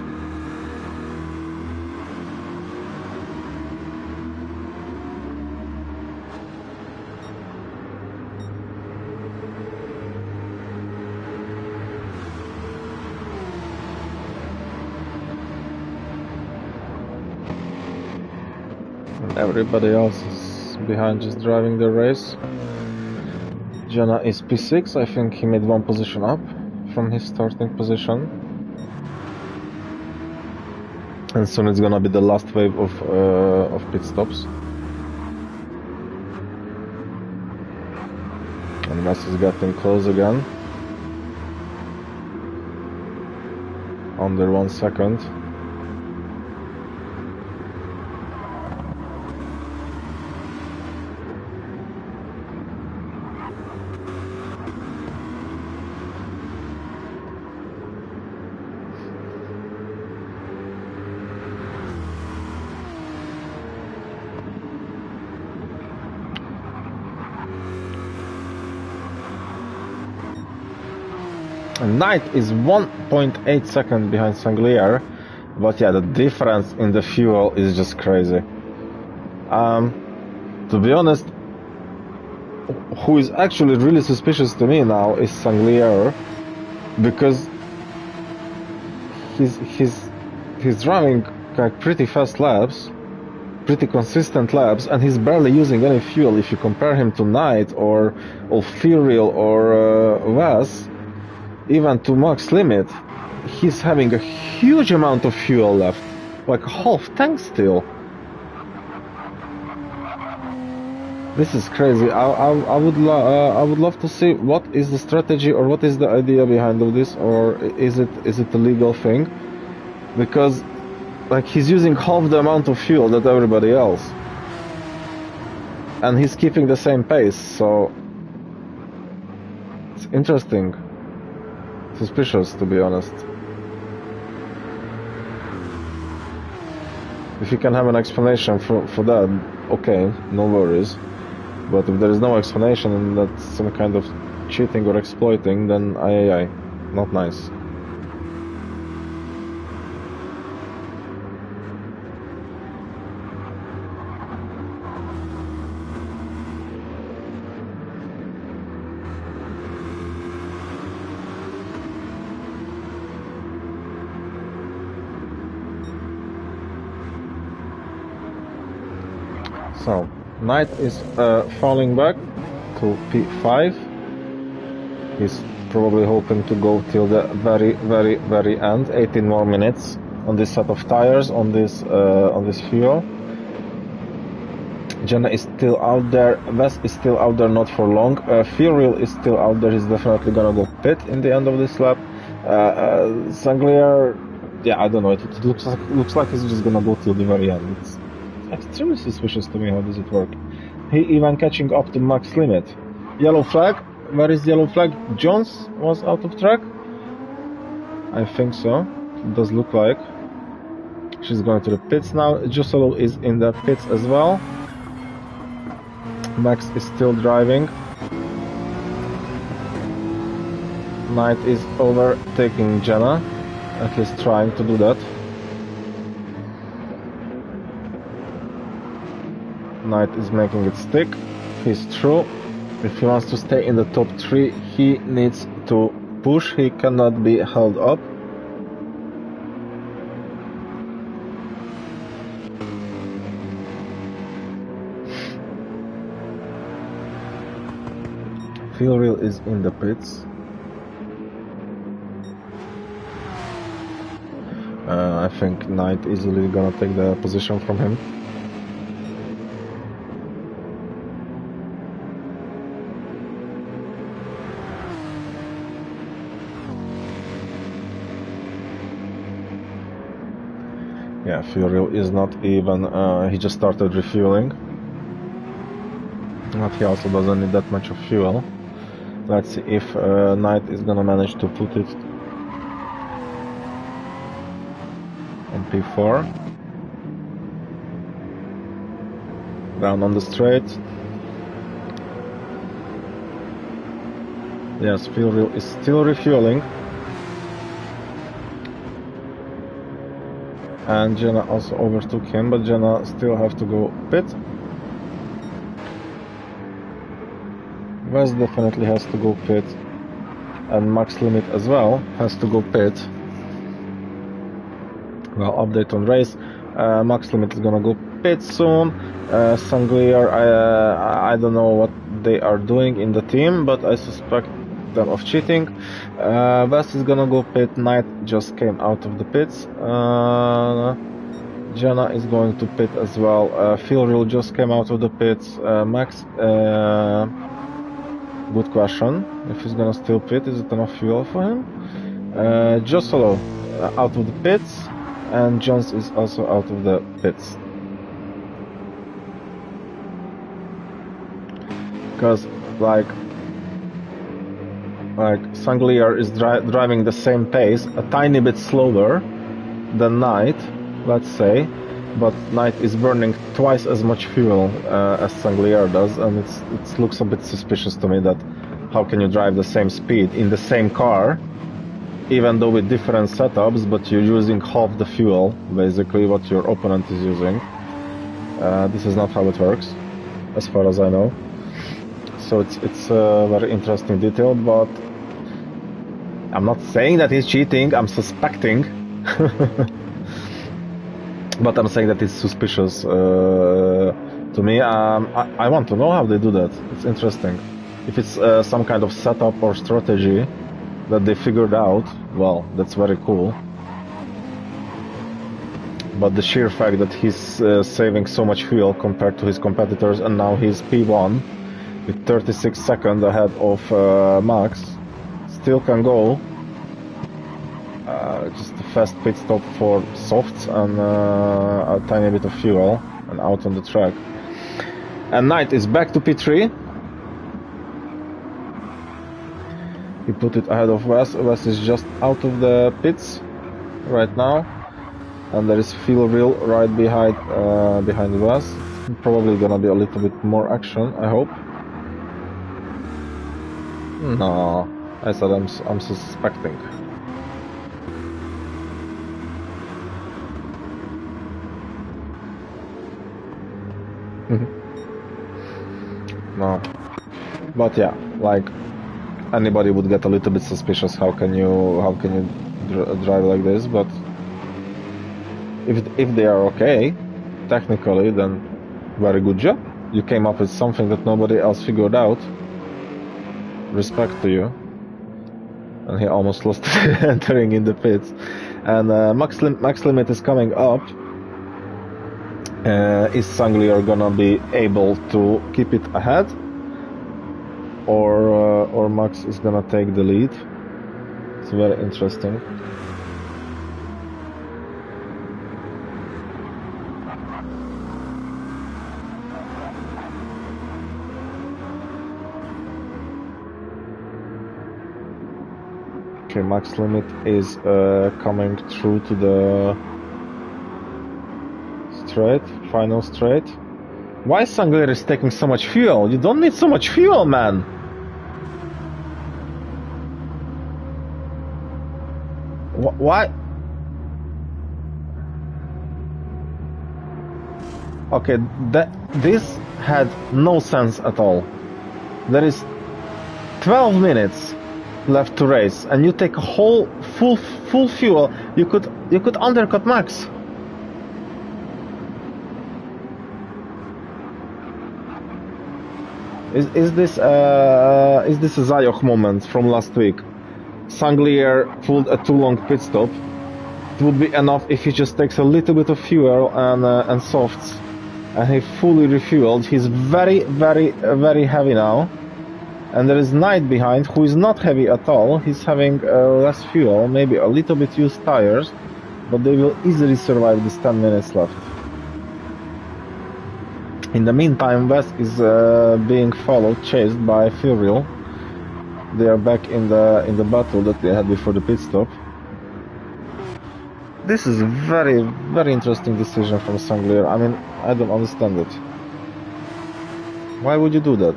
And everybody else is behind, just driving the race. Jenna is P6, I think he made one position up from his starting position. And soon it's gonna be the last wave of pit stops. And Wes is getting close again. Under 1 second. Knight is 1.8 seconds behind Sanglier, but yeah, the difference in the fuel is just crazy. To be honest, who is actually really suspicious to me now is Sanglier, because he's driving like pretty fast laps, pretty consistent laps, and he's barely using any fuel. If you compare him to Knight or Furiel or Vas, even to max limit, he's having a huge amount of fuel left, like a half tank still. This is crazy. I would love to see what is the strategy or what is the idea behind all this, or is it a legal thing? Because like he's using half the amount of fuel that everybody else, and he's keeping the same pace. So it's interesting, suspicious to be honest. If you can have an explanation for that, okay, no worries. But if there is no explanation and that's some kind of cheating or exploiting, then aye, not nice. So, Knight is falling back to P5. He's probably hoping to go till the very end. 18 more minutes on this set of tires, on this fuel. Jenna is still out there. West is still out there, not for long. Furiel is still out there. He's definitely gonna go pit in the end of this lap. Sanglier, yeah, I don't know. It looks like he's just gonna go till the very end. It's extremely suspicious to me. How does it work? He even catching up to max limit. Yellow flag. Where is yellow flag? Jones was out of track. I think so. It does look like. She's going to the pits now. Jusolo is in the pits as well. Max is still driving. Knight is overtaking Jenna, and he's trying to do that. Knight is making it stick. He's through. If he wants to stay in the top 3, he needs to push. He cannot be held up. Furiel is in the pits. I think Knight easily gonna take the position from him. Yeah, Furiel is not even, he just started refueling. But he also doesn't need that much of fuel. Let's see if Knight is gonna manage to put it on P4. Down on the straight. Yes, Furiel is still refueling. And Jenna also overtook him, but Jenna still have to go pit. West definitely has to go pit, and Max Limit as well has to go pit. Well, update on race. Max Limit is gonna go pit soon. Sanglier, I don't know what they are doing in the team, but I suspect them of cheating. West is gonna go pit. Knight just came out of the pits. Jenna is going to pit as well. Furiel just came out of the pits. Max, good question. If he's gonna still pit, is it enough fuel for him? Jusolo out of the pits, and Jones is also out of the pits. Because like Sanglier is driving the same pace, a tiny bit slower than Knight, let's say, but Knight is burning twice as much fuel as Sanglier does, and it looks a bit suspicious to me that how can you drive the same speed in the same car, even though with different setups, but you're using half the fuel, basically, what your opponent is using. This is not how it works, as far as I know. So it's a very interesting detail, but I'm not saying that he's cheating, I'm suspecting. But I'm saying that it's suspicious to me. I want to know how they do that. It's interesting. If it's some kind of setup or strategy that they figured out, well, that's very cool. But the sheer fact that he's saving so much fuel compared to his competitors, and now he's P1 with 36 seconds ahead of Max, still can go. Just a fast pit stop for softs and a tiny bit of fuel and out on the track. And Knight is back to P3. He put it ahead of Wes. Wes is just out of the pits right now. And there is Phil Real right behind Wes. Probably gonna be a little bit more action, I hope. No, I said I'm suspecting. No, but yeah, like anybody would get a little bit suspicious. How can you drive like this? But if they are okay, technically, then very good job. You came up with something that nobody else figured out. Respect to you. And he almost lost entering in the pits. And max limit is coming up. Is Sanglier gonna be able to keep it ahead, or Max is gonna take the lead? It's very interesting. Okay, max limit is coming through to the final straight. Why Sanglier is taking so much fuel? You don't need so much fuel, man! Why? Okay, this had no sense at all. There is 12 minutes left to race, and you take a whole full fuel. You could undercut Max. Is this a Zayoch moment from last week? Sanglier pulled a too long pit stop. It would be enough if he just takes a little bit of fuel and softs, and he fully refueled. He's very heavy now, and there is Knight behind, who is not heavy at all. He's having less fuel, maybe a little bit used tires, but they will easily survive this 10 minutes left. In the meantime, West is being chased by Furiel. They are back in the battle that they had before the pit stop. This is a very interesting decision from Sanglier. I mean, I don't understand it. Why would you do that?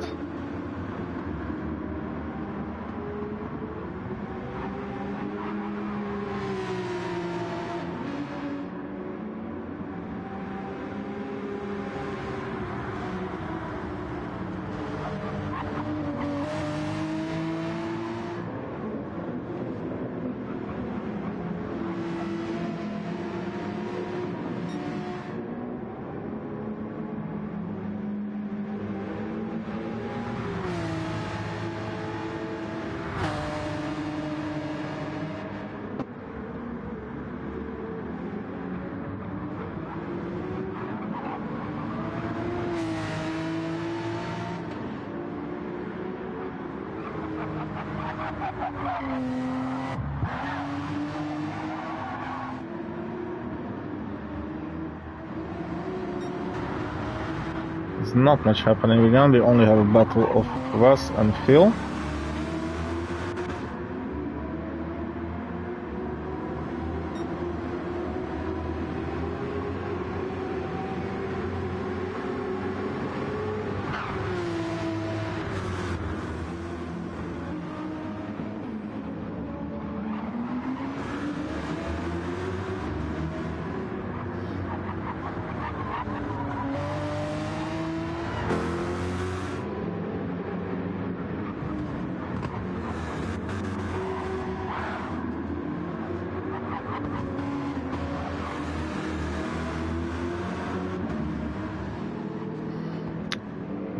There's not much happening again. We only have a battle of Russ and Phil.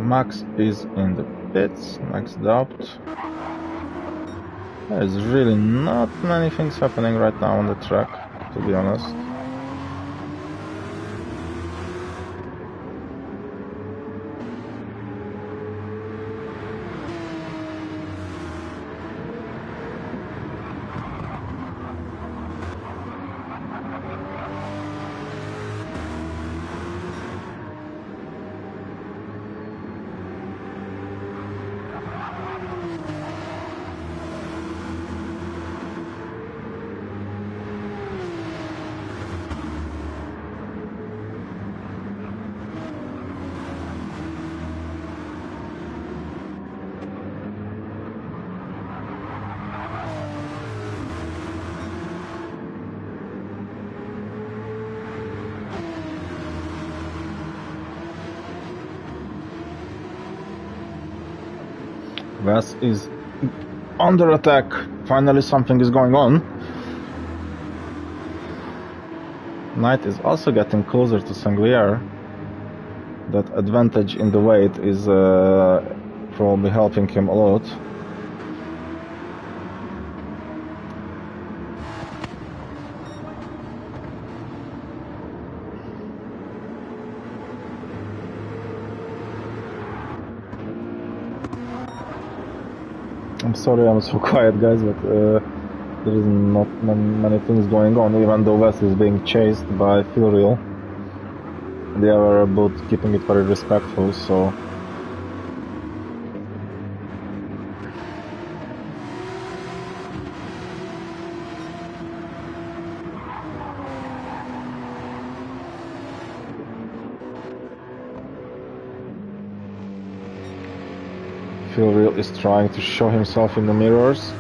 Max is in the pits, maxed out. There's really not many things happening right now on the track, to be honest. Vas is under attack. Finally something is going on. Knight is also getting closer to Sanglier. That advantage in the weight is probably helping him a lot. I'm sorry I'm so quiet, guys, but there is not many things going on, even though Wes is being chased by Furiel. They are both keeping it very respectful, so... Furiel is trying to show himself in the mirrors.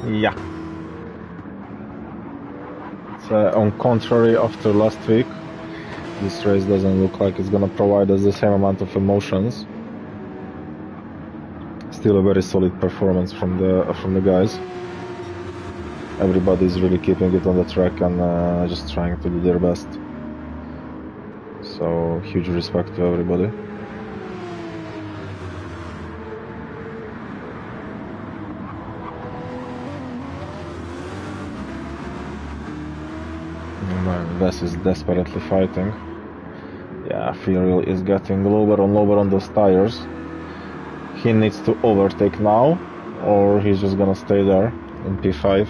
Yeah. It's on contrary after last week, this race doesn't look like it's gonna provide us the same amount of emotions. Still a very solid performance from the guys. Everybody is really keeping it on the track and just trying to do their best. So huge respect to everybody. Vess is desperately fighting. Yeah, Furiel is getting lower and lower on those tires. He needs to overtake now, or he's just gonna stay there in P5.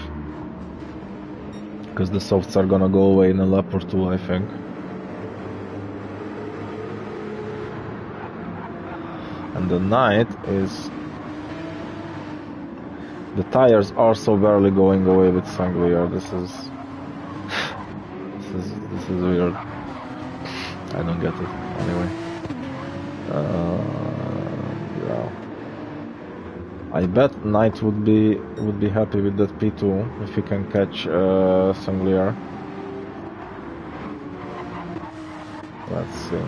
Because the softs are gonna go away in a lap or two, I think. And the Knight is... The tires are so barely going away with Sanglier. This is weird. I don't get it. Anyway. Yeah. I bet Knight would be happy with that P2 if he can catch Sanglier. Let's see.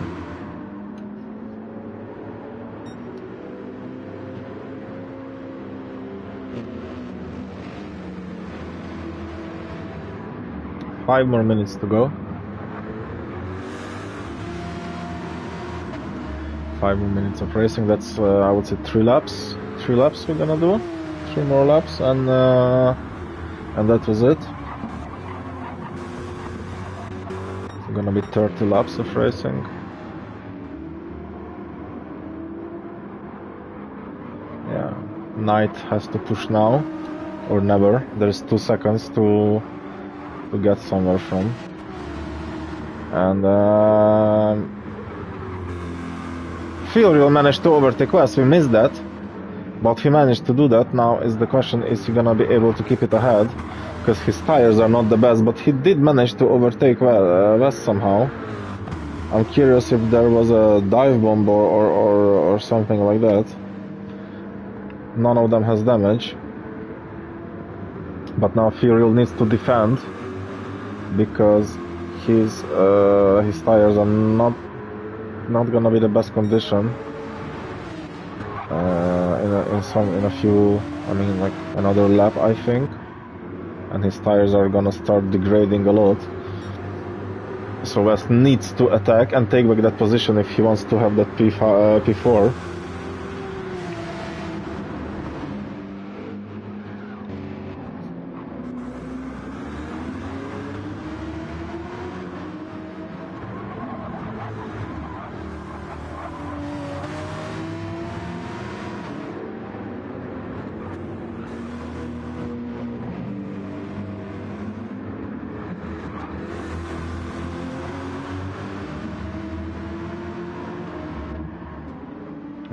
Five more minutes to go. 5 more minutes of racing. That's I would say 3 laps. 3 laps we're gonna do. 3 more laps, and that was it. It's gonna be 30 laps of racing. Yeah, Knight has to push now or never. There's 2 seconds to get somewhere from, and Furiel managed to overtake Wes. We missed that, but he managed to do that. Now is the question, is he gonna be able to keep it ahead, because his tires are not the best, but he did manage to overtake Wes somehow. I'm curious if there was a dive bomb or something like that. None of them has damage. But now Furiel needs to defend because his tires are not gonna be the best condition. In a few, I mean, like another lap, I think, and his tires are gonna start degrading a lot. So West needs to attack and take back that position if he wants to have that P4.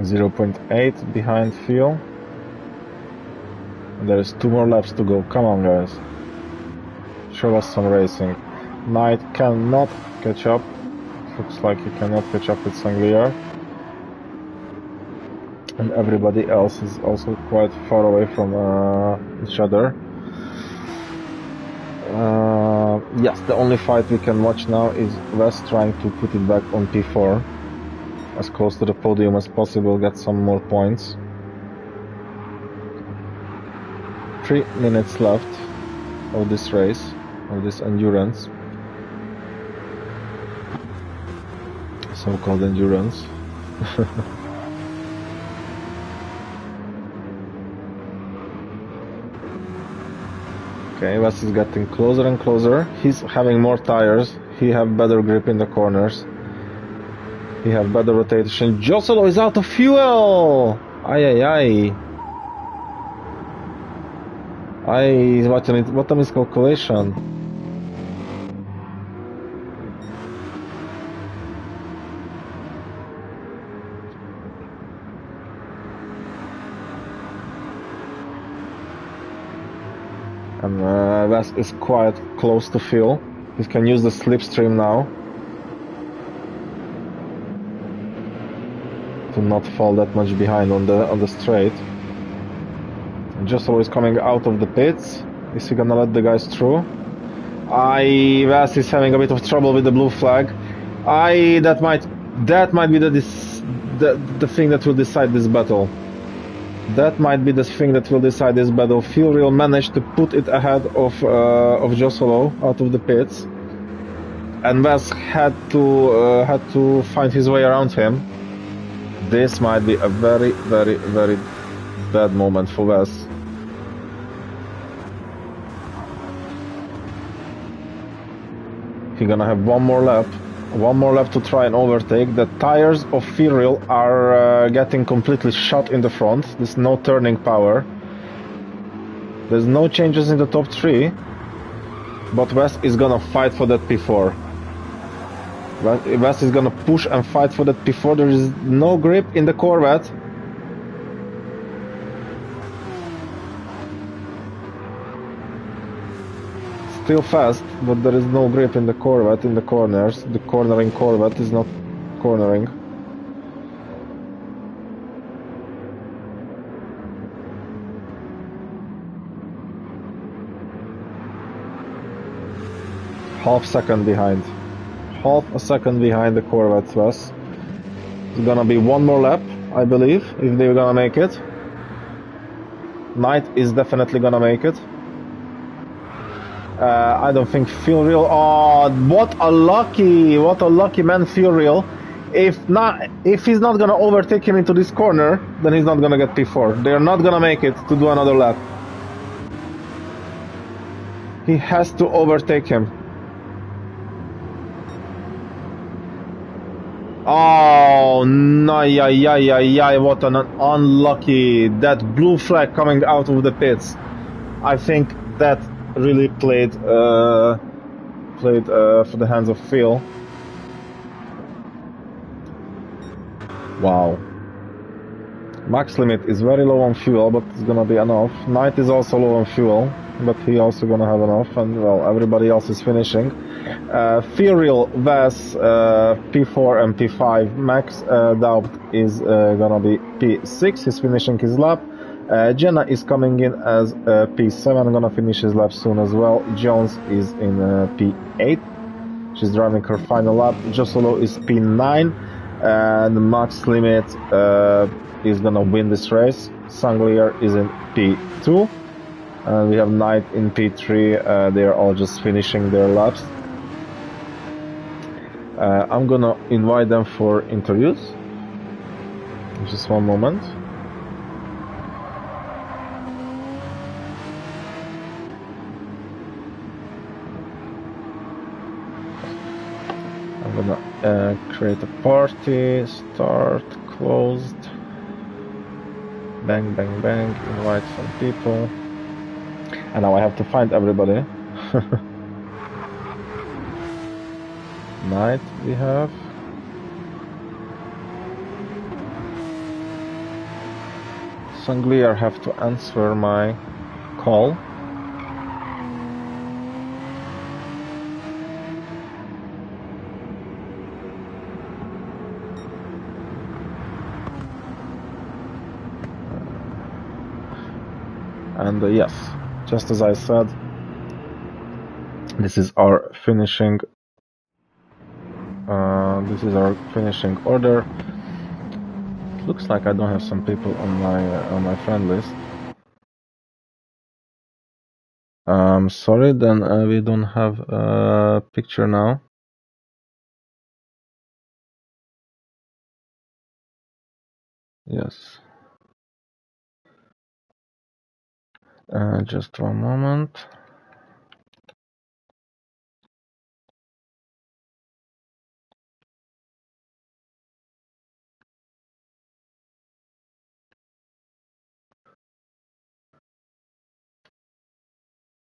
0.8 behind Phil. There is 2 more laps to go. Come on, guys. Show us some racing. Knight cannot catch up. Looks like he cannot catch up with Sanglier. And everybody else is also quite far away from each other. Yes, the only fight we can watch now is West trying to put it back on P4. As close to the podium as possible, get some more points. 3 minutes left of this race, of this endurance. So-called endurance. Okay, Wes is getting closer and closer. He's having more tires. He have better grip in the corners. He have better rotation. Josolo is out of fuel! What a miscalculation. And Wes is quite close to fuel. He can use the slipstream now to not fall that much behind on the straight. Josolo is coming out of the pits. Is he gonna let the guys through? Wes is having a bit of trouble with the blue flag. That might be the thing that will decide this battle. That might be the thing that will decide this battle. Furiel managed to put it ahead of Josolo out of the pits, and Wes had to find his way around him. This might be a very, very, very bad moment for Wes. He's gonna have one more lap to try and overtake. The tires of Furiel are getting completely shot in the front. There's no turning power. There's no changes in the top 3, but Wes is gonna fight for that P4. Wes is gonna push and fight for that P4. There is no grip in the Corvette. Still fast, but there is no grip in the Corvette in the corners. The cornering Corvette is not cornering. Half second behind. Half a second behind the Corvette, Wes. It's gonna be one more lap, I believe, if they're gonna make it. Knight is definitely gonna make it. I don't think Furiel. Oh, what a lucky man, Furiel. If he's not gonna overtake him into this corner, then he's not gonna get P4. They're not gonna make it to do another lap. He has to overtake him. Oh, no, what an unlucky, that blue flag coming out of the pits. I think that really played for the hands of Phil. Wow. Max limit is very low on fuel, but it's gonna be enough. Knight is also low on fuel, but he also gonna have enough, and well, everybody else is finishing. Furiel, Vas, P4 and P5. Max Doubt is gonna be P6. He's finishing his lap. Jenna is coming in as P7, gonna finish his lap soon as well. Jones is in P8. She's driving her final lap. Josolo is P9. And Max Limit is gonna win this race. Sanglier is in P2. And we have Knight in P3. They are all just finishing their laps. I'm gonna invite them for interviews. Just one moment. I'm gonna create a party, start, closed, bang, bang, bang, invite some people. And now I have to find everybody. Night we have. Sanglier have to answer my call. And yes, just as I said, this is our finishing. This is our finishing order. It looks like I don't have some people on my friend list. Sorry, then we don't have a picture now. Yes. Just one moment.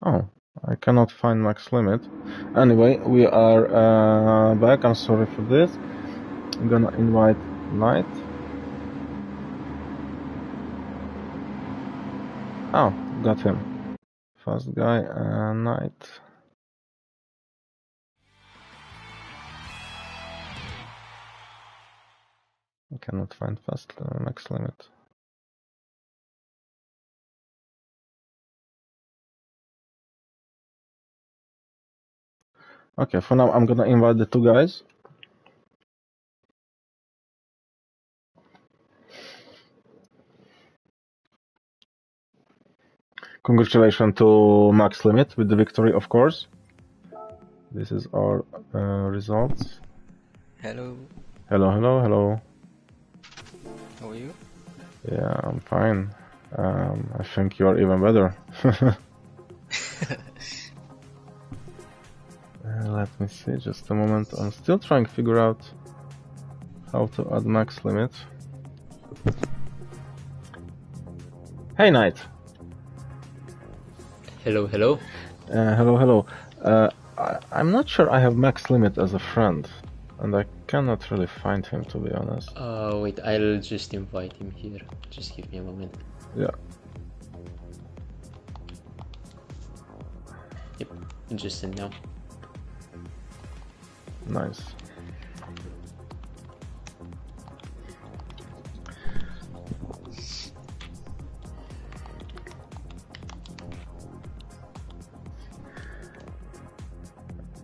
Oh, I cannot find max limit. Anyway, we are back. I'm sorry for this. I'm gonna invite Knight. Oh, got him. Fast guy, Knight. I cannot find fast max limit. Okay, for now I'm gonna invite the two guys. Congratulations to Max Limit with the victory, of course. This is our results. Hello. Hello, hello, hello. How are you? Yeah, I'm fine. I think you are even better. Let me see, just a moment. I'm still trying to figure out how to add max limit. Hey, Knight. Hello, hello. Hello, hello. I'm not sure I have max limit as a friend, and I cannot really find him, to be honest. Wait, I'll just invite him here. Just give me a moment. Yeah. Yep, just in now. Nice.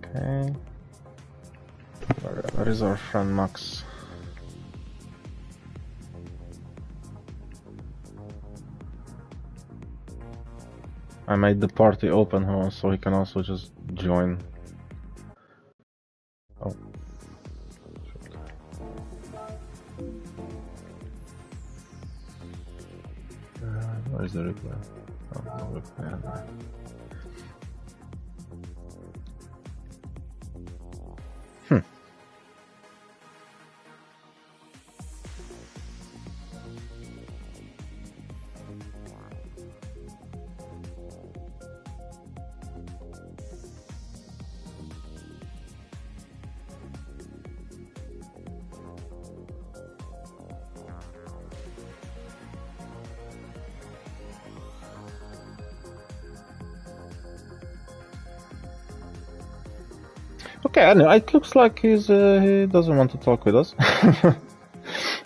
Okay. Where is our friend Max? I made the party open so he can also just join. Oh. Where is the replay? Oh, no replay. Okay, anyway, it looks like he doesn't want to talk with us.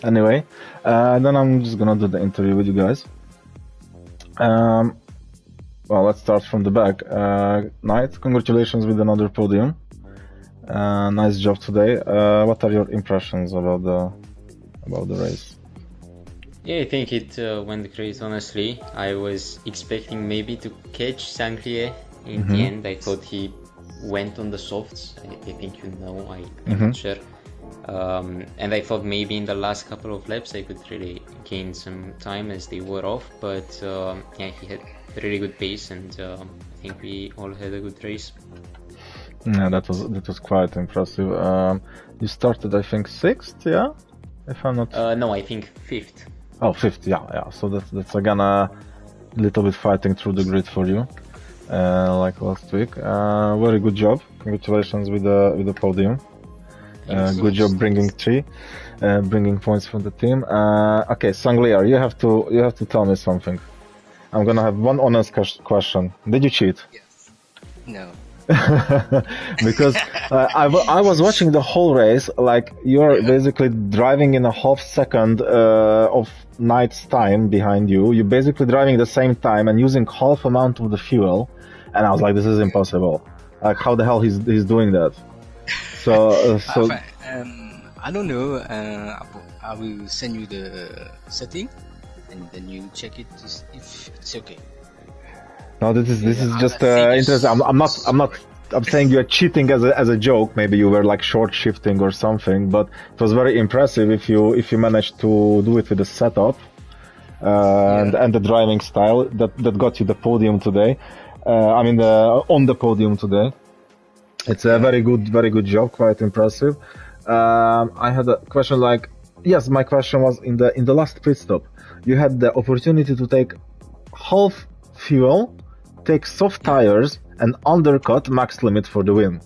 Anyway, then I'm just gonna do the interview with you guys. Well, let's start from the back. Knight, congratulations with another podium. Nice job today. What are your impressions about the race? Yeah, I think it went great, honestly. I was expecting maybe to catch Sanglier in the end. I thought he went on the softs. I think I'm not sure. And I thought maybe in the last couple of laps I could really gain some time as they were off. But yeah, he had really good pace, and I think we all had a good race. Yeah, that was quite impressive. You started, I think, 6th, yeah? If I'm not... No, I think 5th. Oh, 5th, yeah. So that's again a little bit fighting through the grid for you, like last week. Very good job. Congratulations with the podium. Good job bringing 3, bringing points from the team. Okay, Sanglier, you have to tell me something. I'm gonna have one honest question. Did you cheat? Yes. No. Because I was watching the whole race, like you're basically driving in a half second of Knight's time behind you. You're basically driving the same time and using half amount of the fuel, and I was like, this is impossible. Like, how the hell he's doing that? So I don't know. I will send you the setting, and then you check it if it's okay. No, this is just interesting. I'm saying you're cheating as a joke. Maybe you were like short shifting or something, but it was very impressive if you managed to do it with the setup and the driving style that got you the podium today. On the podium today. It's a very good job. Quite impressive. I had a question like, yes, my question was in the last pit stop. You had the opportunity to take half fuel, take soft tires, and undercut max limit for the win.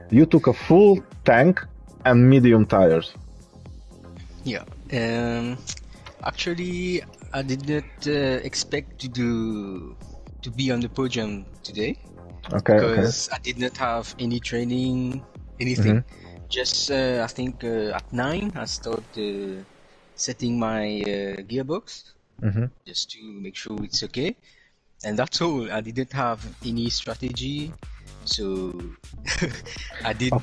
You took a full tank and medium tires. Yeah. Actually, I did not expect to be on the podium today. Okay. Because I did not have any training, anything. Just I think at 9 I started setting my gearbox just to make sure it's okay. And that's all. I didn't have any strategy, so I didn't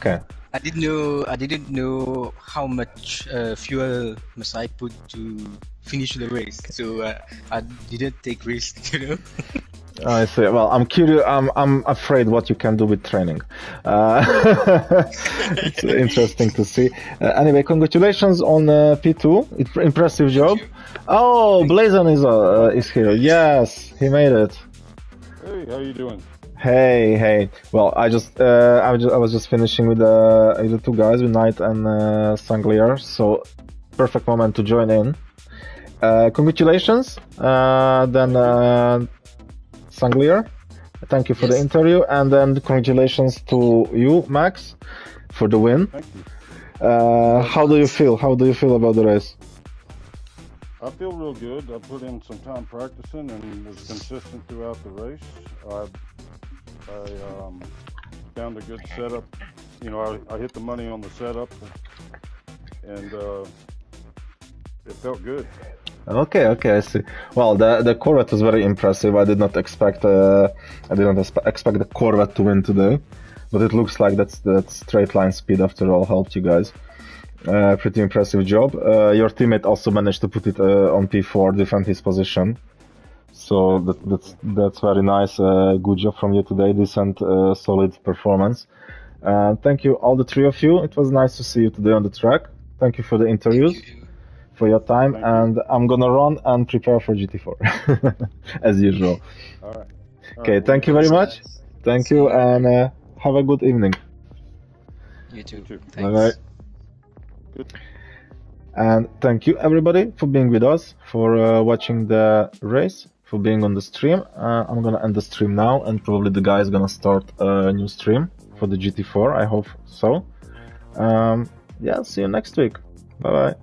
know how much fuel must I put to finish the race. So I didn't take risks, you know. I see. Well, I'm curious. I'm afraid what you can do with training. It's interesting to see. Anyway, congratulations on P2. Impressive job. Oh, Blazon is here. Yes, he made it. Hey, how you doing? Hey. Well, I was just finishing with the two guys, with Knight and Sanglier. So perfect moment to join in. Congratulations. Then. Sanglier, thank you for the interview, and then congratulations to you, Max, for the win. Thank you. How do you feel? How do you feel about the race? I feel real good. I put in some time practicing and was consistent throughout the race. I found a good setup. You know, I hit the money on the setup, and it felt good. Okay, I see. Well, the Corvette was very impressive. I did not expect the Corvette to win today, but it looks like that straight line speed after all helped you guys. Pretty impressive job. Your teammate also managed to put it on P4, defend his position. So that's very nice. Good job from you today. Decent, solid performance. Thank you, all the three of you. It was nice to see you today on the track. Thank you for the interviews. For your time, and I'm gonna run and prepare for GT4 as usual. All right. Okay, thank you very much. Thank you, and have a good evening. You too. Bye bye. Good. And thank you everybody for being with us, for watching the race, for being on the stream. I'm gonna end the stream now, and probably the guy is gonna start a new stream for the GT4. I hope so. Yeah, see you next week. Bye bye.